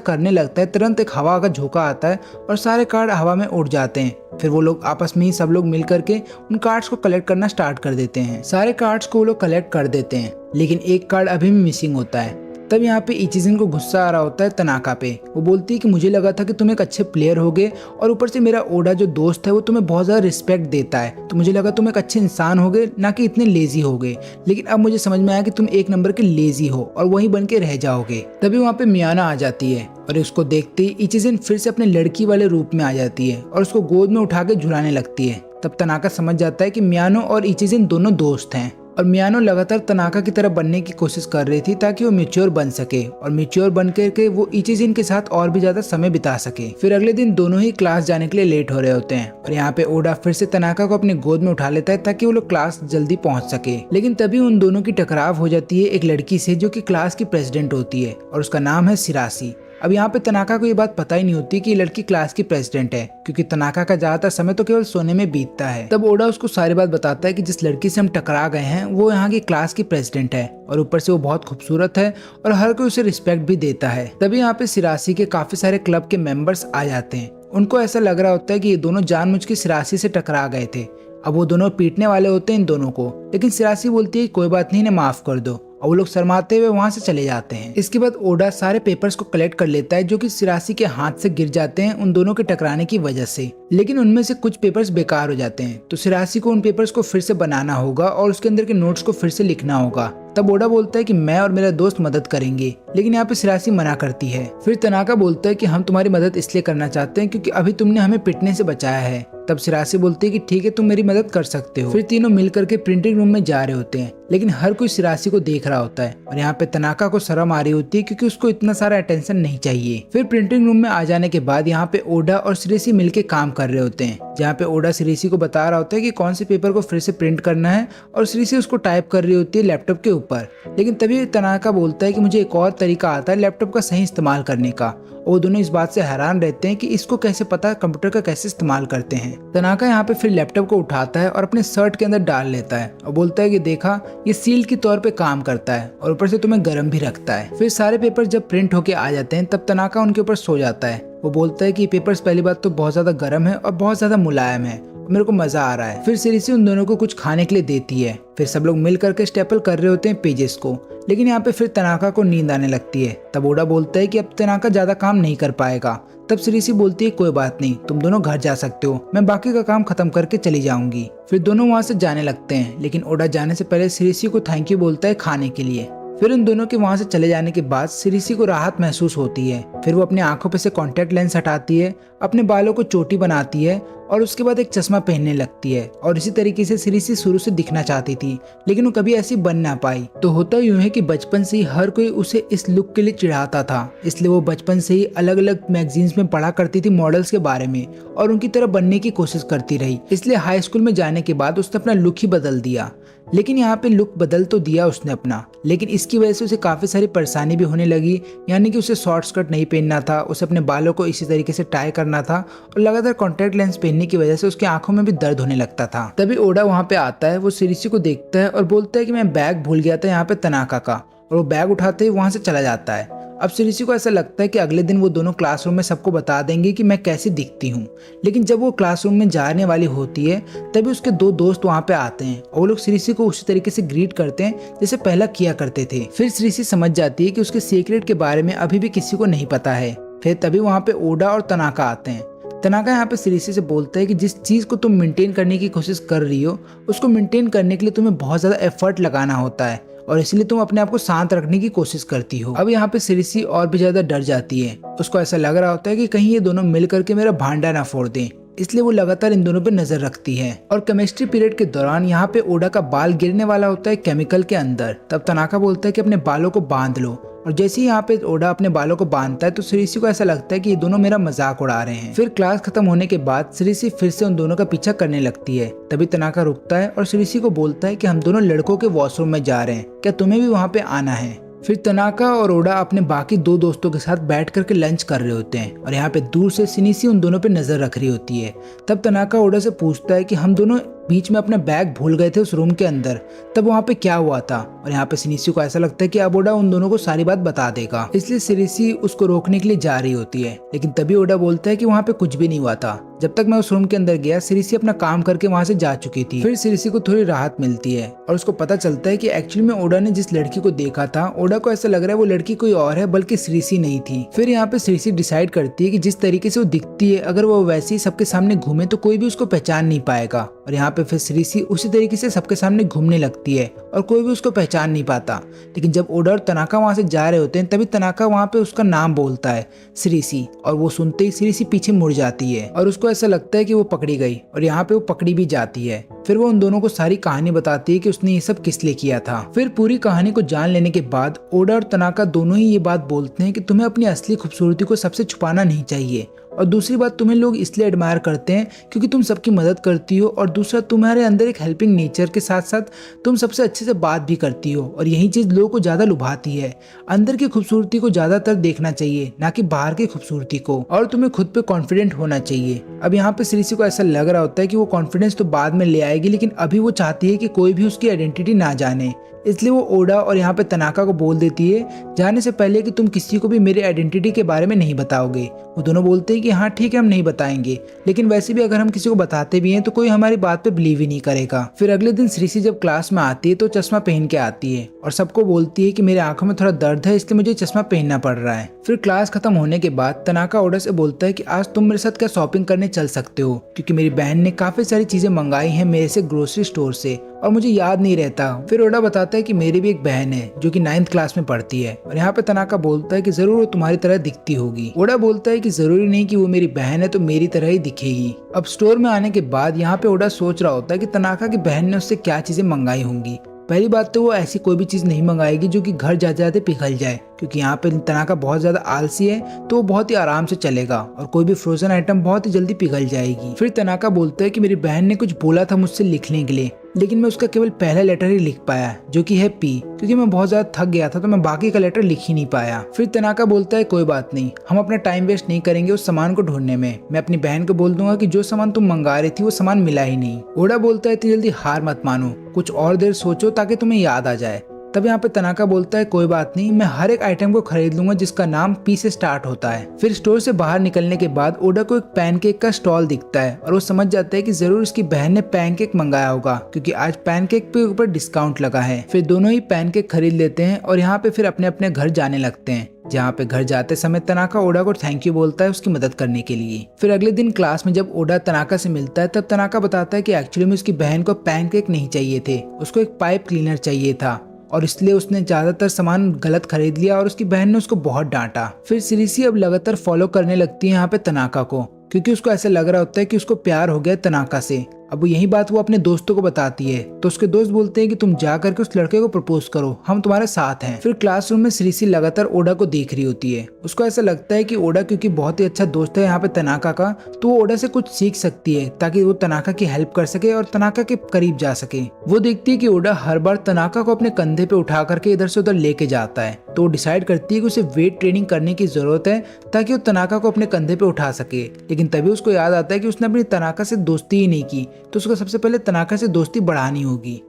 करने लगता है तुरंत एक हवा का झोंका आता है और सारे कार्ड हवा में उड़ जाते हैं। फिर वो लोग आपस में ही सब लोग मिल करके उन कार्ड्स को कलेक्ट करना स्टार्ट कर देते हैं। सारे कार्ड्स को वो लोग कलेक्ट कर देते हैं, लेकिन एक कार्ड अभी भी मिसिंग होता है। तब यहाँ पे इचिजिन को गुस्सा आ रहा होता है तनाका पे। वो बोलती है कि मुझे लगा था कि तुम एक अच्छे प्लेयर होगे और ऊपर से मेरा ओडा जो दोस्त है वो तुम्हें बहुत ज़्यादा रिस्पेक्ट देता है, तो मुझे लगा तुम एक अच्छे इंसान होगे, ना कि इतने लेजी होगे। लेकिन अब मुझे समझ में आया कि तुम एक नंबर के लेजी हो और वहीं बन के रह जाओगे। तभी वहाँ पे मियाना आ जाती है और उसको देखते ही इचिजिन फिर से अपने लड़की वाले रूप में आ जाती है और उसको गोद में उठा के झुलाने लगती है। तब तनाका समझ जाता है कि मियानो और इचिजिन दोनों दोस्त हैं और मियानो लगातार तनाका की तरह बनने की कोशिश कर रही थी ताकि वो मैच्योर बन सके और मैच्योर बन करके वो इचिजिन के साथ और भी ज्यादा समय बिता सके। फिर अगले दिन दोनों ही क्लास जाने के लिए लेट हो रहे होते हैं और यहाँ पे ओडा फिर से तनाका को अपनी गोद में उठा लेता है ताकि वो लोग क्लास जल्दी पहुंच सके। लेकिन तभी उन दोनों की टकराव हो जाती है एक लड़की से जो कि क्लास की प्रेसिडेंट होती है और उसका नाम है सिरासी। अब यहाँ पे तनाका को ये बात पता ही नहीं होती कि ये लड़की क्लास की प्रेसिडेंट है, क्योंकि तनाका का ज्यादातर समय तो केवल सोने में बीतता है। तब ओडा उसको सारी बात बताता है कि जिस लड़की से हम टकरा गए हैं वो यहाँ की क्लास की प्रेसिडेंट है और ऊपर से वो बहुत खूबसूरत है और हर कोई उसे रिस्पेक्ट भी देता है। तभी यहाँ पे सिरासी के काफी सारे क्लब के मेंबर्स आ जाते हैं। उनको ऐसा लग रहा होता है कि ये दोनों जानबूझ के सिरासी से टकरा गए थे। अब वो दोनों पीटने वाले होते हैं इन दोनों को, लेकिन सिरासी बोलती है कोई बात नहीं, इन्हें माफ कर दो, और वो लोग शर्माते हुए वहां से चले जाते हैं। इसके बाद ओडा सारे पेपर्स को कलेक्ट कर लेता है जो कि सिरासी के हाथ से गिर जाते हैं उन दोनों के टकराने की वजह से, लेकिन उनमें से कुछ पेपर्स बेकार हो जाते हैं। तो सिरासी को उन पेपर्स को फिर से बनाना होगा और उसके अंदर के नोट्स को फिर से लिखना होगा। तब ओडा बोलता है कि मैं और मेरा दोस्त मदद करेंगे, लेकिन यहाँ पे सिरासी मना करती है। फिर तनाका बोलता है कि हम तुम्हारी मदद इसलिए करना चाहते हैं क्योंकि अभी तुमने हमें पिटने से बचाया है। तब सिरासी बोलती है कि ठीक है, तुम मेरी मदद कर सकते हो। फिर तीनों मिल करके प्रिंटिंग रूम में जा रहे होते हैं, लेकिन हर कोई सिरासी को देख रहा होता है और यहाँ पे तनाका को शर्म आ रही होती है क्योंकि उसको इतना सारा अटेंशन नहीं चाहिए। फिर प्रिंटिंग रूम में आ जाने के बाद यहाँ पे ओडा और सिरासी मिलके काम कर रहे होते हैं, जहाँ पे ओडा सिरासी को बता रहा होता है कि कौन से पेपर को फिर से प्रिंट करना है और सिरासी उसको टाइप कर रही होती है लैपटॉप के ऊपर। लेकिन तभी तनाका बोलता है कि मुझे एक और तरीका आता है लैपटॉप का सही इस्तेमाल करने का। वो दोनों इस बात से हैरान रहते हैं कि इसको कैसे पता कंप्यूटर का कैसे इस्तेमाल करते हैं। तनाका यहाँ पे फिर लैपटॉप को उठाता है और अपने शर्ट के अंदर डाल लेता है और बोलता है कि देखा, ये सील के तौर पे काम करता है और ऊपर से तुम्हें गर्म भी रखता है। फिर सारे पेपर जब प्रिंट होके आ जाते हैं तब तनाका उनके ऊपर सो जाता है। वो बोलता है कि पेपर्स पहली बात तो बहुत ज्यादा गर्म है और बहुत ज्यादा मुलायम है, मेरे को मजा आ रहा है। फिर सिरासी उन दोनों को कुछ खाने के लिए देती है। फिर सब लोग मिल करके स्टेपल कर रहे होते हैं पेजेस को, लेकिन यहाँ पे फिर तनाका को नींद आने लगती है। तब ओडा बोलता है कि अब तनाका ज्यादा काम नहीं कर पाएगा। तब सिरासी बोलती है कोई बात नहीं, तुम दोनों घर जा सकते हो, मैं बाकी का काम खत्म करके चली जाऊंगी। फिर दोनों वहाँ से जाने लगते हैं, लेकिन ओडा जाने से पहले सिरासी को थैंक यू बोलता है खाने के लिए। फिर उन दोनों के वहां से चले जाने के बाद सिरासी को राहत महसूस होती है। फिर वो अपनी आंखों पे से कॉन्टैक्ट लेंस हटाती है, अपने बालों को चोटी बनाती है और उसके बाद एक चश्मा पहनने लगती है। और इसी तरीके से सिरासी शुरू से दिखना चाहती थी, लेकिन वो कभी ऐसी बन ना पाई। तो होता यूं है कि बचपन से ही हर कोई उसे इस लुक के लिए चिढ़ाता था, इसलिए वो बचपन से ही अलग अलग मैगजीन्स में पढ़ा करती थी मॉडल्स के बारे में और उनकी तरह बनने की कोशिश करती रही। इसलिए हाई स्कूल में जाने के बाद उसने अपना लुक ही बदल दिया। लेकिन यहाँ पे लुक बदल तो दिया उसने अपना, लेकिन इसकी वजह से उसे काफी सारी परेशानी भी होने लगी। यानी कि उसे शॉर्ट स्कर्ट नहीं पहनना था, उसे अपने बालों को इसी तरीके से टाई करना था और लगातार कॉन्टैक्ट लेंस पहनने की वजह से उसकी आंखों में भी दर्द होने लगता था। तभी ओडा वहाँ पे आता है, वो सिरासी को देखता है और बोलता है कि मैं बैग भूल गया था यहाँ पे तनाका का, और वो बैग उठाते ही वहाँ से चला जाता है। अब सिरासी को ऐसा लगता है कि अगले दिन वो दोनों क्लासरूम में सबको बता देंगे कि मैं कैसी दिखती हूँ। लेकिन जब वो क्लासरूम में जाने वाली होती है तभी उसके दो दोस्त वहाँ पे आते हैं और वो लोग सिरासी को उसी तरीके से ग्रीट करते हैं जैसे पहला किया करते थे। फिर सिरासी समझ जाती है कि उसके सीक्रेट के बारे में अभी भी किसी को नहीं पता है। फिर तभी वहाँ पे ओडा और तनाका आते हैं। तनाका यहाँ पे सिरासी से बोलता है कि जिस चीज को तुम मेंटेन करने की कोशिश कर रही हो उसको मेंटेन करने के लिए तुम्हें बहुत ज्यादा एफर्ट लगाना होता है और इसलिए तुम अपने आप को शांत रखने की कोशिश करती हो। अब यहाँ पे सिरासी और भी ज्यादा डर जाती है। उसको ऐसा लग रहा होता है कि कहीं ये दोनों मिल करके मेरा भांडा ना फोड़ दें, इसलिए वो लगातार इन दोनों पे नजर रखती है। और केमिस्ट्री पीरियड के दौरान यहाँ पे ओडा का बाल गिरने वाला होता है केमिकल के अंदर। तब तनाका बोलता है कि अपने बालों को बांध लो, और जैसे ही यहाँ पे ओडा अपने बालों को बांधता है तो सिरासी को ऐसा लगता है कि ये दोनों मेरा मजाक उड़ा रहे हैं। फिर क्लास खत्म होने के बाद सिरासी फिर से उन दोनों का पीछा करने लगती है। तभी तनाका रुकता है और सिरासी को बोलता है कि हम दोनों लड़कों के वॉशरूम में जा रहे हैं, क्या तुम्हें भी वहाँ पे आना है। फिर तनाका और ओडा अपने बाकी दो दोस्तों के साथ बैठ करके लंच कर रहे होते हैं और यहाँ पे दूर से सिनिसी उन दोनों पे नजर रख रही होती है। तब तनाका ओडा से पूछता है कि हम दोनों बीच में अपना बैग भूल गए थे उस रूम के अंदर, तब वहाँ पे क्या हुआ था। और यहाँ पे सिनिसी को ऐसा लगता है कि अब ओडा उन दोनों को सारी बात बता देगा, इसलिए सिनिसी उसको रोकने के लिए जा रही होती है। लेकिन तभी ओडा बोलता है कि वहाँ पे कुछ भी नहीं हुआ था, जब तक मैं उस रूम के अंदर गया सिरिसी अपना काम करके वहाँ से जा चुकी थी। फिर सिरिसी को थोड़ी राहत मिलती है और उसको पता चलता है कि एक्चुअली में ओडा ने जिस लड़की को देखा था, ओडा को ऐसा लग रहा है वो लड़की कोई और है बल्कि सिरिसी नहीं थी। फिर यहाँ पे सिरिसी डिसाइड करती है कि जिस तरीके से वो दिखती है, अगर वो वैसे ही सबके सामने घूमे तो कोई भी उसको पहचान नहीं पाएगा। और यहाँ पे फिर सिरिसी उसी तरीके से सबके सामने घूमने लगती है और कोई भी उसको पहचान नहीं पाता। लेकिन जब ओडा और तनाका वहाँ से जा रहे होते हैं तभी तनाका वहाँ पे उसका नाम बोलता है, सिरिसी, और वो सुनते ही सिरिसी पीछे मुड़ जाती है और उसको ऐसा लगता है कि वो पकड़ी गई और यहाँ पे वो पकड़ी भी जाती है। फिर वो उन दोनों को सारी कहानी बताती है कि उसने ये सब किस लिए किया था। फिर पूरी कहानी को जान लेने के बाद ओडा और तनाका दोनों ही ये बात बोलते हैं कि तुम्हें अपनी असली खूबसूरती को सबसे छुपाना नहीं चाहिए, और दूसरी बात तुम्हें लोग इसलिए एडमायर करते हैं क्योंकि तुम सबकी मदद करती हो, और दूसरा तुम्हारे अंदर एक हेल्पिंग नेचर के साथ साथ तुम सबसे अच्छे से बात भी करती हो, और यही चीज लोगों को ज्यादा लुभाती है। अंदर की खूबसूरती को ज्यादातर देखना चाहिए, ना कि बाहर की खूबसूरती को, और तुम्हें खुद पे कॉन्फिडेंट होना चाहिए। अब यहाँ पे सिरिसी को ऐसा लग रहा होता है कि वो कॉन्फिडेंस तो बाद में ले आएगी, लेकिन अभी वो चाहती है कि कोई भी उसकी आइडेंटिटी ना जाने, इसलिए वो ओडा और यहाँ पे तनाका को बोल देती है जाने से पहले कि तुम किसी को भी मेरी आइडेंटिटी के बारे में नहीं बताओगे। वो दोनों बोलते हैं कि हाँ ठीक है, हम नहीं बताएंगे, लेकिन वैसे भी अगर हम किसी को बताते भी हैं तो कोई हमारी बात पे बिलीव ही नहीं करेगा। फिर अगले दिन सिरिसी जब क्लास में आती है तो चश्मा पहन के आती है और सबको बोलती है कि मेरी आंखों में थोड़ा दर्द है, इसलिए मुझे चश्मा पहनना पड़ रहा है। फिर क्लास खत्म होने के बाद तनाका ओडा से बोलता है कि आज तुम मेरे साथ क्या शॉपिंग करने चल सकते हो, क्योंकि मेरी बहन ने काफी सारी चीजें मंगाई हैं मेरे से ग्रोसरी स्टोर से और मुझे याद नहीं रहता। फिर ओडा बताता है कि मेरी भी एक बहन है जो कि 9th क्लास में पढ़ती है, और यहाँ पे तनाका बोलता है कि जरूर वो तुम्हारी तरह दिखती होगी। ओडा बोलता है कि जरूरी नहीं कि वो मेरी बहन है तो मेरी तरह ही दिखेगी। अब स्टोर में आने के बाद यहाँ पे ओडा सोच रहा होता है कि तनाका की बहन ने उससे क्या चीजें मंगाई होंगी। पहली बात तो वो ऐसी कोई भी चीज नहीं मंगाएगी जो कि घर जाते जाते पिघल जाए, क्योंकि यहाँ पे तनाका बहुत ज्यादा आलसी है तो वो बहुत ही आराम से चलेगा और कोई भी फ्रोजन आइटम बहुत ही जल्दी पिघल जाएगी। फिर तनाका बोलता है कि मेरी बहन ने कुछ बोला था मुझसे लिखने के लिए, लेकिन मैं उसका केवल पहला लेटर ही लिख पाया जो कि है पी, क्योंकि मैं बहुत ज्यादा थक गया था तो मैं बाकी का लेटर लिख ही नहीं पाया। फिर तनाका बोलता है कोई बात नहीं, हम अपना टाइम वेस्ट नहीं करेंगे उस सामान को ढूंढने में, मैं अपनी बहन को बोल दूंगा कि जो सामान तुम मंगा रही थी वो सामान मिला ही नहीं। ओडा बोलता है इतनी जल्दी हार मत मानो, कुछ और देर सोचो ताकि तुम्हें याद आ जाए। तब यहाँ पे तनाका बोलता है कोई बात नहीं, मैं हर एक आइटम को खरीद लूंगा जिसका नाम पी से स्टार्ट होता है। फिर स्टोर से बाहर निकलने के बाद ओडा को एक पैनकेक का स्टॉल दिखता है और वो समझ जाता है कि जरूर उसकी बहन ने पैनकेक मंगाया होगा, क्योंकि आज पैनकेक पे ऊपर डिस्काउंट लगा है। फिर दोनों ही पैनकेक खरीद लेते हैं और यहाँ पे फिर अपने अपने घर जाने लगते हैं, जहाँ पे घर जाते समय तनाका ओडा को थैंक यू बोलता है उसकी मदद करने के लिए। फिर अगले दिन क्लास में जब ओडा तनाका से मिलता है तब तनाका बताता है कि एक्चुअली में उसकी बहन को पैनकेक नहीं चाहिए थे, उसको एक पाइप क्लीनर चाहिए था, और इसलिए उसने ज्यादातर सामान गलत खरीद लिया और उसकी बहन ने उसको बहुत डांटा। फिर सिरिसी अब लगातार फॉलो करने लगती है यहाँ पे तनाका को, क्योंकि उसको ऐसा लग रहा होता है कि उसको प्यार हो गया तनाका से। अब यही बात वो अपने दोस्तों को बताती है तो उसके दोस्त बोलते हैं कि तुम जा करके उस लड़के को प्रपोज करो, हम तुम्हारे साथ हैं। फिर क्लासरूम में सिरिसी लगातार ओडा को देख रही होती है, उसको ऐसा लगता है कि ओडा क्योंकि बहुत ही अच्छा दोस्त है यहाँ पे तनाका का, तो वो ओडा से कुछ सीख सकती है ताकि वो तनाका की हेल्प कर सके और तनाका के करीब जा सके। वो देखती है कि ओडा हर बार तनाका को अपने कंधे पे उठा करके इधर से उधर लेके जाता है, तो वो डिसाइड करती है कि उसे वेट ट्रेनिंग करने की जरूरत है ताकि वो तनाका को अपने कंधे पे उठा सके। लेकिन तभी उसको याद आता है कि उसने अपनी तनाका से दोस्ती ही नहीं की, तो उसको सबसे पहले तनाका से दोस्ती बढ़ानी होगी।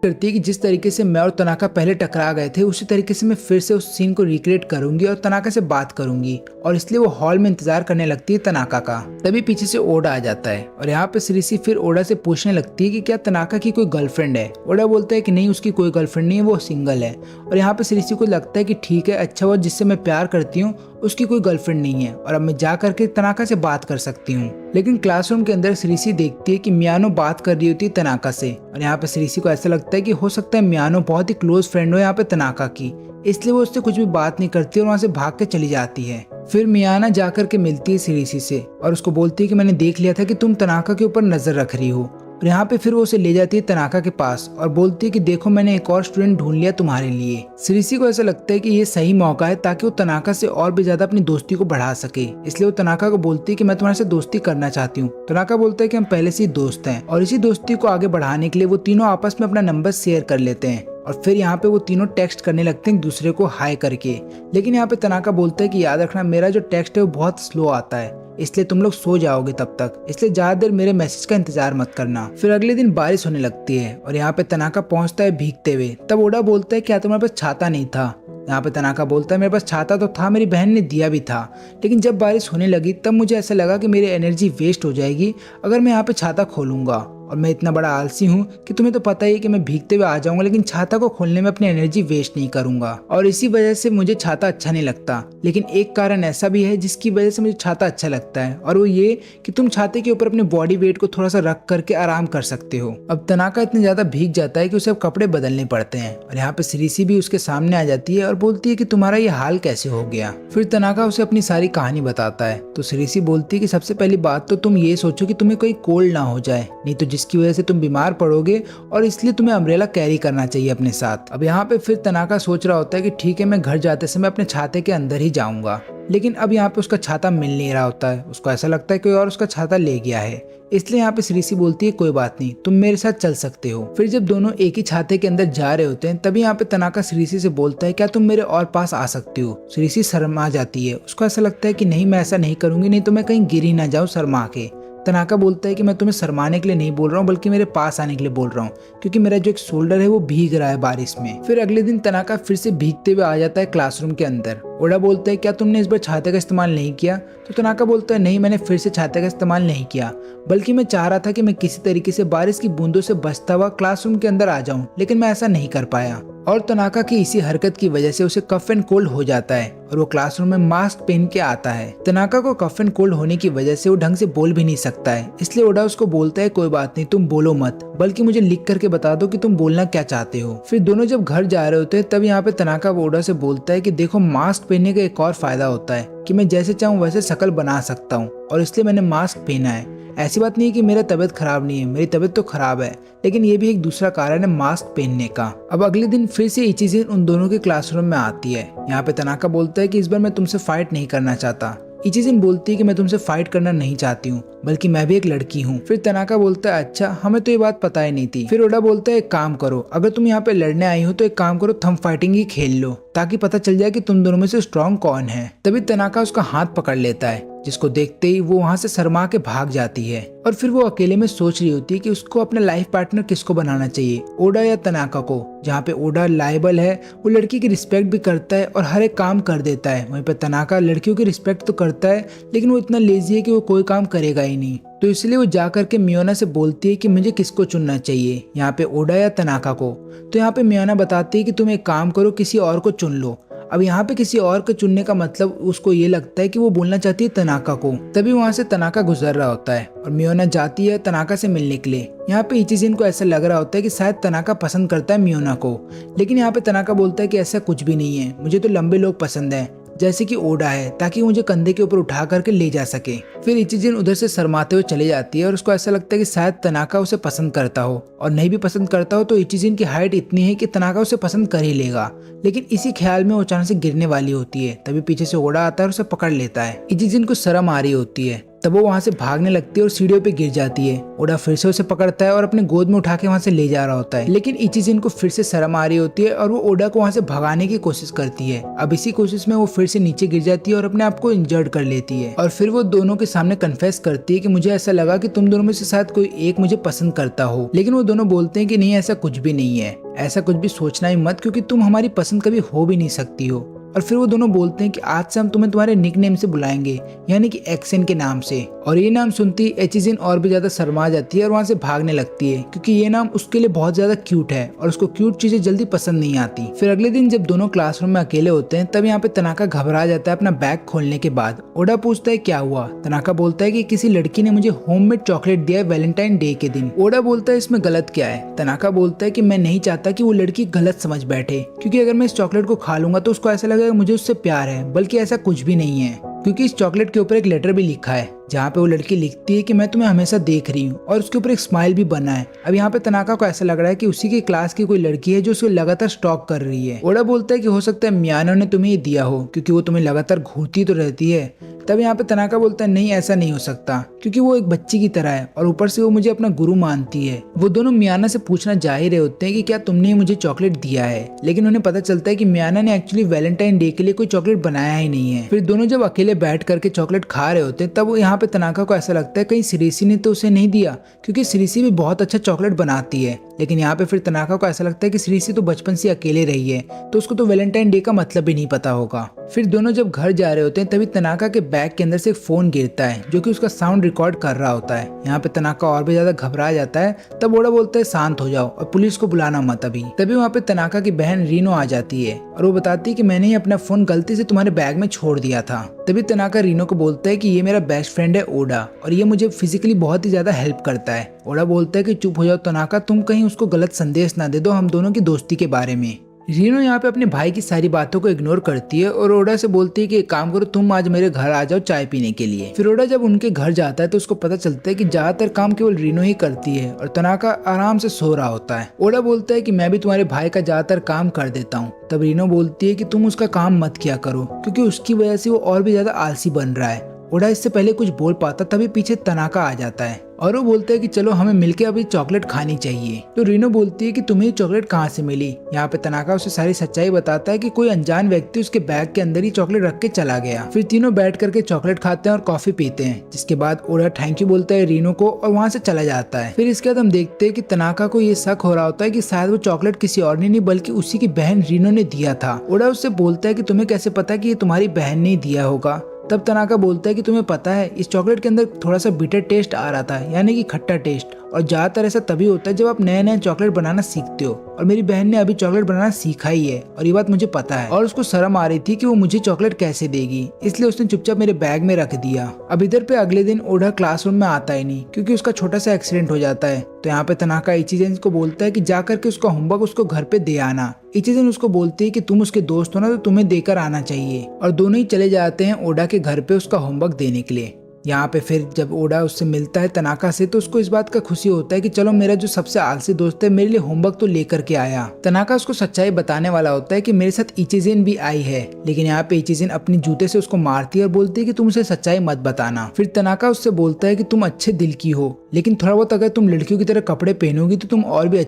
करती है कि जिस तरीके से मैं और तनाका पहले टकरा गए थे उसी तरीके से मैं फिर से उस सीन को रिक्रिएट करूंगी और तनाका से बात करूंगी, और इसलिए वो हॉल में इंतजार करने लगती है तनाका का। तभी पीछे से ओडा आ जाता है और यहाँ पे सिरिसी फिर ओडा से पूछने लगती है कि क्या तनाका की कोई गर्लफ्रेंड है। ओडा बोलता है कि नहीं, उसकी कोई गर्लफ्रेंड नहीं है, वो सिंगल है। और यहाँ पे सिरिसी को लगता है कि ठीक है, अच्छा वो जिससे मैं प्यार करती हूँ उसकी कोई गर्लफ्रेंड नहीं है और अब मैं जा करके तनाका से बात कर सकती हूँ। लेकिन क्लासरूम के अंदर सिरिसी देखती है कि मियानो बात कर रही होती है तनाका से, और यहाँ पे सिरिसी को ऐसा लगता है कि हो सकता है मियानो बहुत ही क्लोज फ्रेंड हो यहाँ पे तनाका की, इसलिए वो उससे कुछ भी बात नहीं करती और वहाँ से भाग के चली जाती है। फिर मियाना जाकर के मिलती है सिरिसी से और उसको बोलती है कि मैंने देख लिया था कि तुम तनाका के ऊपर नजर रख रही हो, और यहाँ पे फिर वो उसे ले जाती है तनाका के पास और बोलती है कि देखो मैंने एक और स्टूडेंट ढूंढ लिया तुम्हारे लिए। सिरिसी को ऐसा लगता है कि ये सही मौका है ताकि वो तनाका से और भी ज्यादा अपनी दोस्ती को बढ़ा सके, इसलिए वो तनाका को बोलती है कि मैं तुम्हारे से दोस्ती करना चाहती हूँ। तनाका बोलता है कि हम पहले से ही दोस्त हैं और इसी दोस्ती को आगे बढ़ाने के लिए वो तीनों आपस में अपना नंबर शेयर कर लेते हैं। और फिर यहाँ पे वो तीनों टेक्स्ट करने लगते हैं एक दूसरे को हाई करके। लेकिन यहाँ पे तनाका बोलता है कि याद रखना मेरा जो टेक्स्ट है वो बहुत स्लो आता है, इसलिए तुम लोग सो जाओगे तब तक, इसलिए ज्यादा देर मेरे मैसेज का इंतजार मत करना। फिर अगले दिन बारिश होने लगती है और यहाँ पे तनाका पहुंचता है भीगते हुए। तब ओडा बोलता है क्या तुम्हारे पास छाता नहीं था? यहाँ पे तनाका बोलता है मेरे पास छाता तो था, मेरी बहन ने दिया भी था, लेकिन जब बारिश होने लगी तब मुझे ऐसा लगा कि मेरी एनर्जी वेस्ट हो जाएगी अगर मैं यहाँ पे छाता खोलूंगा, और मैं इतना बड़ा आलसी हूँ कि तुम्हें तो पता ही है कि मैं भीगते हुए आ जाऊंगा, लेकिन छाता को खोलने में अपनी एनर्जी वेस्ट नहीं करूंगा, और इसी वजह से मुझे छाता अच्छा नहीं लगता। लेकिन एक कारण ऐसा भी है जिसकी वजह से मुझे छाता अच्छा लगता है, और वो ये कि तुम छाते के ऊपर अपने बॉडी वेट को थोड़ा सा रख करके आराम कर सकते हो। अब तनाका इतने ज्यादा भीग जाता है कि उसे अब कपड़े बदलने पड़ते हैं, और यहाँ पे श्रीसी भी उसके सामने आ जाती है और बोलती है कि तुम्हारा ये हाल कैसे हो गया। फिर तनाका उसे अपनी सारी कहानी बताता है, तो श्रीसी बोलती है कि सबसे पहली बात तो तुम ये सोचो कि तुम्हें कोई कोल्ड ना हो जाए, नहीं तो जिसकी वजह से तुम बीमार पड़ोगे, और इसलिए तुम्हें अम्ब्रेला कैरी करना चाहिए अपने साथ। अब यहाँ पे फिर तनाका सोच रहा होता है कि ठीक है मैं घर जाते समय अपने छाते के अंदर ही जाऊंगा, लेकिन अब यहाँ पे उसका छाता मिल नहीं रहा होता है। उसको ऐसा लगता है कोई और उसका छाता ले गया है, इसलिए यहाँ पे श्रीसी बोलती है कोई बात नहीं, तुम मेरे साथ चल सकते हो। फिर जब दोनों एक ही छाते के अंदर जा रहे होते हैं तभी यहाँ पे तनाका श्रीसी से बोलता है क्या तुम मेरे और पास आ सकती हो? श्रीसी शर्मा जाती है, उसको ऐसा लगता है कि नहीं मैं ऐसा नहीं करूंगी, नहीं तो मैं कहीं गिर ही ना जाऊँ शर्मा के। तनाका बोलता है कि मैं तुम्हें शर्माने के लिए नहीं बोल रहा हूँ, बल्कि मेरे पास आने के लिए बोल रहा हूँ, क्योंकि मेरा जो एक शोल्डर है वो भीग रहा है बारिश में। फिर अगले दिन तनाका फिर से भीगते हुए आ जाता है क्लासरूम के अंदर। ओडा बोलता है क्या तुमने इस बार छाते का इस्तेमाल नहीं किया? तो तनाका बोलता है नहीं, मैंने फिर से छाते का इस्तेमाल नहीं किया, बल्कि मैं चाह रहा था कि मैं किसी तरीके से बारिश की बूंदों से बचता हुआ क्लासरूम के अंदर आ जाऊं, लेकिन मैं ऐसा नहीं कर पाया। और तनाका की इसी हरकत की वजह से उसे कफ एंड कोल्ड हो जाता है और वो क्लासरूम में मास्क पहन के आता है। तनाका को कफ एंड कोल्ड होने की वजह से वो ढंग से बोल भी नहीं सकता है, इसलिए ओडा उसको बोलता है कोई बात नहीं, तुम बोलो मत, बल्कि मुझे लिख करके बता दो कि तुम बोलना क्या चाहते हो। फिर दोनों जब घर जा रहे होते हैं तब यहाँ पे तनाका ओडा से बोलता है कि देखो मास्क पहनने का एक और फायदा होता है कि मैं जैसे चाहूँ वैसे शक्ल बना सकता हूँ, और इसलिए मैंने मास्क पहना है। ऐसी बात नहीं है कि मेरा तबीयत खराब नहीं है, मेरी तबीयत तो खराब है, लेकिन ये भी एक दूसरा कारण है मास्क पहनने का। अब अगले दिन फिर से इचिजिन उन दोनों के क्लासरूम में आती है। यहाँ पे तनाका बोलता है कि इस बार मैं तुमसे फाइट नहीं करना चाहता। इचिजिन बोलती है कि मैं तुमसे फाइट करना नहीं चाहती हूँ, बल्कि मैं भी एक लड़की हूँ। फिर तनाका बोलता है अच्छा, हमें तो ये बात पता ही नहीं थी। फिर ओडा बोलता है एक काम करो, अगर तुम यहाँ पे लड़ने आई हो तो एक काम करो, थंब फाइटिंग ही खेल लो, ताकि पता चल जाए कि तुम दोनों में से स्ट्रॉन्ग कौन है। तभी तनाका उसका हाथ पकड़ लेता है, जिसको देखते ही वो वहाँ से शर्मा के भाग जाती है। और फिर वो अकेले में सोच रही होती है कि उसको अपना लाइफ पार्टनर किसको बनाना चाहिए, ओडा या तनाका को। जहाँ पे ओडा लायबल है, वो लड़की की रिस्पेक्ट भी करता है और हर एक काम कर देता है, वहीं पे तनाका लड़कियों की रिस्पेक्ट तो करता है, लेकिन वो इतना लेजी है कि वो कोई काम करेगा ही नहीं। तो इसलिए वो जाकर के मियोना से बोलती है कि मुझे किसको चुनना चाहिए, यहाँ पे ओडा या तनाका को। तो यहाँ पे मियोना बताती है कि तुम एक काम करो, किसी और को चुन लो। अब यहाँ पे किसी और को चुनने का मतलब उसको ये लगता है कि वो बोलना चाहती है तनाका को। तभी वहाँ से तनाका गुजर रहा होता है और मियोना जाती है तनाका से मिलने के लिए। यहाँ पे इचिजिन को ऐसा लग रहा होता है कि शायद तनाका पसंद करता है मियोना को, लेकिन यहाँ पे तनाका बोलता है कि ऐसा कुछ भी नहीं है, मुझे तो लंबे लोग पसंद है, जैसे कि ओडा है, ताकि मुझे कंधे के ऊपर उठा करके ले जा सके। फिर इचिजिन उधर से शर्माते हुए चले जाती है और उसको ऐसा लगता है कि शायद तनाका उसे पसंद करता हो, और नहीं भी पसंद करता हो तो इचिजिन की हाइट इतनी है कि तनाका उसे पसंद कर ही लेगा। लेकिन इसी ख्याल में वो अचानक से गिरने वाली होती है, तभी पीछे से ओडा आता है और उसे पकड़ लेता है। इचिजिन को शर्म आ रही होती है, तब वो वहाँ से भागने लगती है और सीढ़ियों पे गिर जाती है। ओडा फिर से उसे पकड़ता है और अपने गोद में उठा के वहाँ से ले जा रहा होता है, लेकिन इचिजिन को फिर से शर्म आ रही होती है और वो ओडा को वहाँ से भगाने की कोशिश करती है। अब इसी कोशिश में वो फिर से नीचे गिर जाती है और अपने आप को इंजर्ड कर लेती है। और फिर वो दोनों के सामने कन्फेस करती है कि मुझे ऐसा लगा कि तुम दोनों में से शायद कोई एक मुझे पसंद करता हो, लेकिन वो दोनों बोलते हैं कि नहीं, ऐसा कुछ भी नहीं है, ऐसा कुछ भी सोचना ही मत, क्योंकि तुम हमारी पसंद कभी हो भी नहीं सकती हो। और फिर वो दोनों बोलते हैं कि आज से हम तुम्हें तुम्हारे निकनेम से बुलाएंगे, यानी कि एक्सेन के नाम से। और ये नाम सुनती इचिजिन और भी ज्यादा शर्मा जाती है और वहाँ से भागने लगती है, क्योंकि ये नाम उसके लिए बहुत ज्यादा क्यूट है और उसको क्यूट चीजें जल्दी पसंद नहीं आती। फिर अगले दिन जब दोनों क्लासरूम में अकेले होते हैं तब यहाँ पे तनाका घबरा जाता है अपना बैग खोलने के बाद। ओडा पूछता है क्या हुआ? तनाका बोलता है कि किसी लड़की ने मुझे होममेड चॉकलेट दिया है वैलेंटाइन डे के दिन। ओडा बोलता है इसमें गलत क्या है? तनाका बोलता है कि मैं नहीं चाहता कि वो लड़की गलत समझ बैठे, क्योंकि अगर मैं इस चॉकलेट को खा लूंगा तो उसको ऐसा लगेगा मुझे उससे प्यार है, बल्कि ऐसा कुछ भी नहीं है, क्योंकि इस चॉकलेट के ऊपर एक लेटर भी लिखा है जहाँ पे वो लड़की लिखती है कि मैं तुम्हें हमेशा देख रही हूँ, और उसके ऊपर एक स्माइल भी बना है। अब यहाँ पे तनाका को ऐसा लग रहा है कि उसी की क्लास की कोई लड़की है जो उसको लगातार स्टॉक कर रही है। ओडा बोलता है कि हो सकता है मियानो ने तुम्हें ये दिया हो, क्योंकि वो तुम्हें लगातार घूरती तो रहती है तब यहाँ पे तनाका बोलता है नहीं ऐसा नहीं हो सकता, क्योंकि वो एक बच्ची की तरह है और ऊपर से वो मुझे अपना गुरु मानती है। वो दोनों मियाना से पूछना जा ही रहे होते हैं कि क्या तुमने मुझे चॉकलेट दिया है, लेकिन उन्हें पता चलता है कि मियाना ने एक्चुअली वैलेंटाइन डे के लिए कोई चॉकलेट बनाया ही नहीं है। फिर दोनों जब अकेले बैठ करके चॉकलेट खा रहे होते हैं तब यहाँ पे तनाका को ऐसा लगता है कहीं सिरिसी ने तो उसे नहीं दिया, क्योंकि सिरिसी भी बहुत अच्छा चॉकलेट बनाती है। लेकिन यहाँ पे फिर तनाका को ऐसा लगता है कि सिरिसी तो बचपन से अकेले रही है, तो उसको तो वैलेंटाइन डे का मतलब भी नहीं पता होगा। फिर दोनों जब घर जा रहे होते हैं तभी तनाका के बैग के अंदर से एक फोन गिरता है जो कि उसका साउंड रिकॉर्ड कर रहा होता है। यहाँ पे तनाका और भी ज्यादा घबरा जाता है। तब ओडा बोलता है शांत हो जाओ और पुलिस को बुलाना मत अभी। तभी वहाँ पे तनाका की बहन रीनो आ जाती है और वो बताती है कि मैंने ही अपना फोन गलती से तुम्हारे बैग में छोड़ दिया था। तभी तनाका रीनो को बोलता है कि ये मेरा बेस्ट फ्रेंड है ओडा और ये मुझे फिजिकली बहुत ही ज्यादा हेल्प करता है। ओडा बोलता है कि चुप हो जाओ तनाका, तुम कहीं उसको गलत संदेश ना दे दो हम दोनों की दोस्ती के बारे में। रीनो यहाँ पे अपने भाई की सारी बातों को इग्नोर करती है और ओडा से बोलती है कि एक काम करो, तुम आज मेरे घर आ जाओ चाय पीने के लिए। फिर ओडा जब उनके घर जाता है तो उसको पता चलता है कि ज्यादातर काम केवल रीनो ही करती है और तनाका आराम से सो रहा होता है। ओडा बोलता है कि मैं भी तुम्हारे भाई का ज्यादातर काम कर देता हूँ। तब रीनो बोलती है कि तुम उसका काम मत किया करो, क्योंकि उसकी वजह से वो और भी ज्यादा आलसी बन रहा है। ओडा इससे पहले कुछ बोल पाता तभी पीछे तनाका आ जाता है और वो बोलता है कि चलो हमें मिलके अभी चॉकलेट खानी चाहिए। तो रीनो बोलती है कि तुम्हें चॉकलेट कहाँ से मिली। यहाँ पे तनाका उसे सारी सच्चाई बताता है कि कोई अनजान व्यक्ति उसके बैग के अंदर ही चॉकलेट रख के चला गया। फिर तीनों बैठ करके चॉकलेट खाते हैं और कॉफी पीते हैं, जिसके बाद ओडा थैंक यू बोलता है रीनो को और वहाँ से चला जाता है। फिर इसके बाद हम देखते हैं कि तनाका को ये शक हो रहा होता है कि शायद वो चॉकलेट किसी और ने नहीं बल्कि उसी की बहन रीनो ने दिया था। ओडा उससे बोलता है कि तुम्हें कैसे पता कि ये तुम्हारी बहन ने दिया होगा। तब तनाका बोलता है कि तुम्हें पता है इस चॉकलेट के अंदर थोड़ा सा बिटर टेस्ट आ रहा था, यानी कि खट्टा टेस्ट, और ज्यादातर ऐसा तभी होता है जब आप नए नए चॉकलेट बनाना सीखते हो और मेरी बहन ने अभी चॉकलेट बनाना सीखा ही है और ये बात मुझे पता है। और उसको शर्म आ रही थी कि वो मुझे चॉकलेट कैसे देगी, इसलिए उसने चुपचाप मेरे बैग में रख दिया। अब इधर पे अगले दिन ओडा क्लासरूम में आता ही नहीं, क्योंकि उसका छोटा सा एक्सीडेंट हो जाता है। तो यहाँ पे तनाका इचिजेन को बोलता है कि जाकर के उसका होमवर्क उसको घर पे दे आना। इचिजेन उसको बोलती है कि तुम उसके दोस्त हो ना, तो तुम्हें देकर आना चाहिए, और दोनों ही चले जाते हैं ओडा के घर पे उसका होमवर्क देने के लिए। यहाँ पे फिर जब ओडा उससे मिलता है तनाका से, तो उसको इस बात का खुशी होता है कि चलो मेरा जो सबसे आलसी दोस्त है मेरे लिए होमवर्क तो लेकर के आया। तनाका उसको सच्चाई बताने वाला होता है कि मेरे साथ इचिजेन भी आई है, लेकिन यहाँ पे इचिजेन अपनी जूते से उसको मारती है और बोलती है कि तुम उसे सच्चाई मत बताना। फिर तनाका उससे बोलता है कि तुम अच्छे दिल की हो, लेकिन थोड़ा बहुत अगर तुम लड़कियों की तरह कपड़े पहनोगी तो तुम और भी।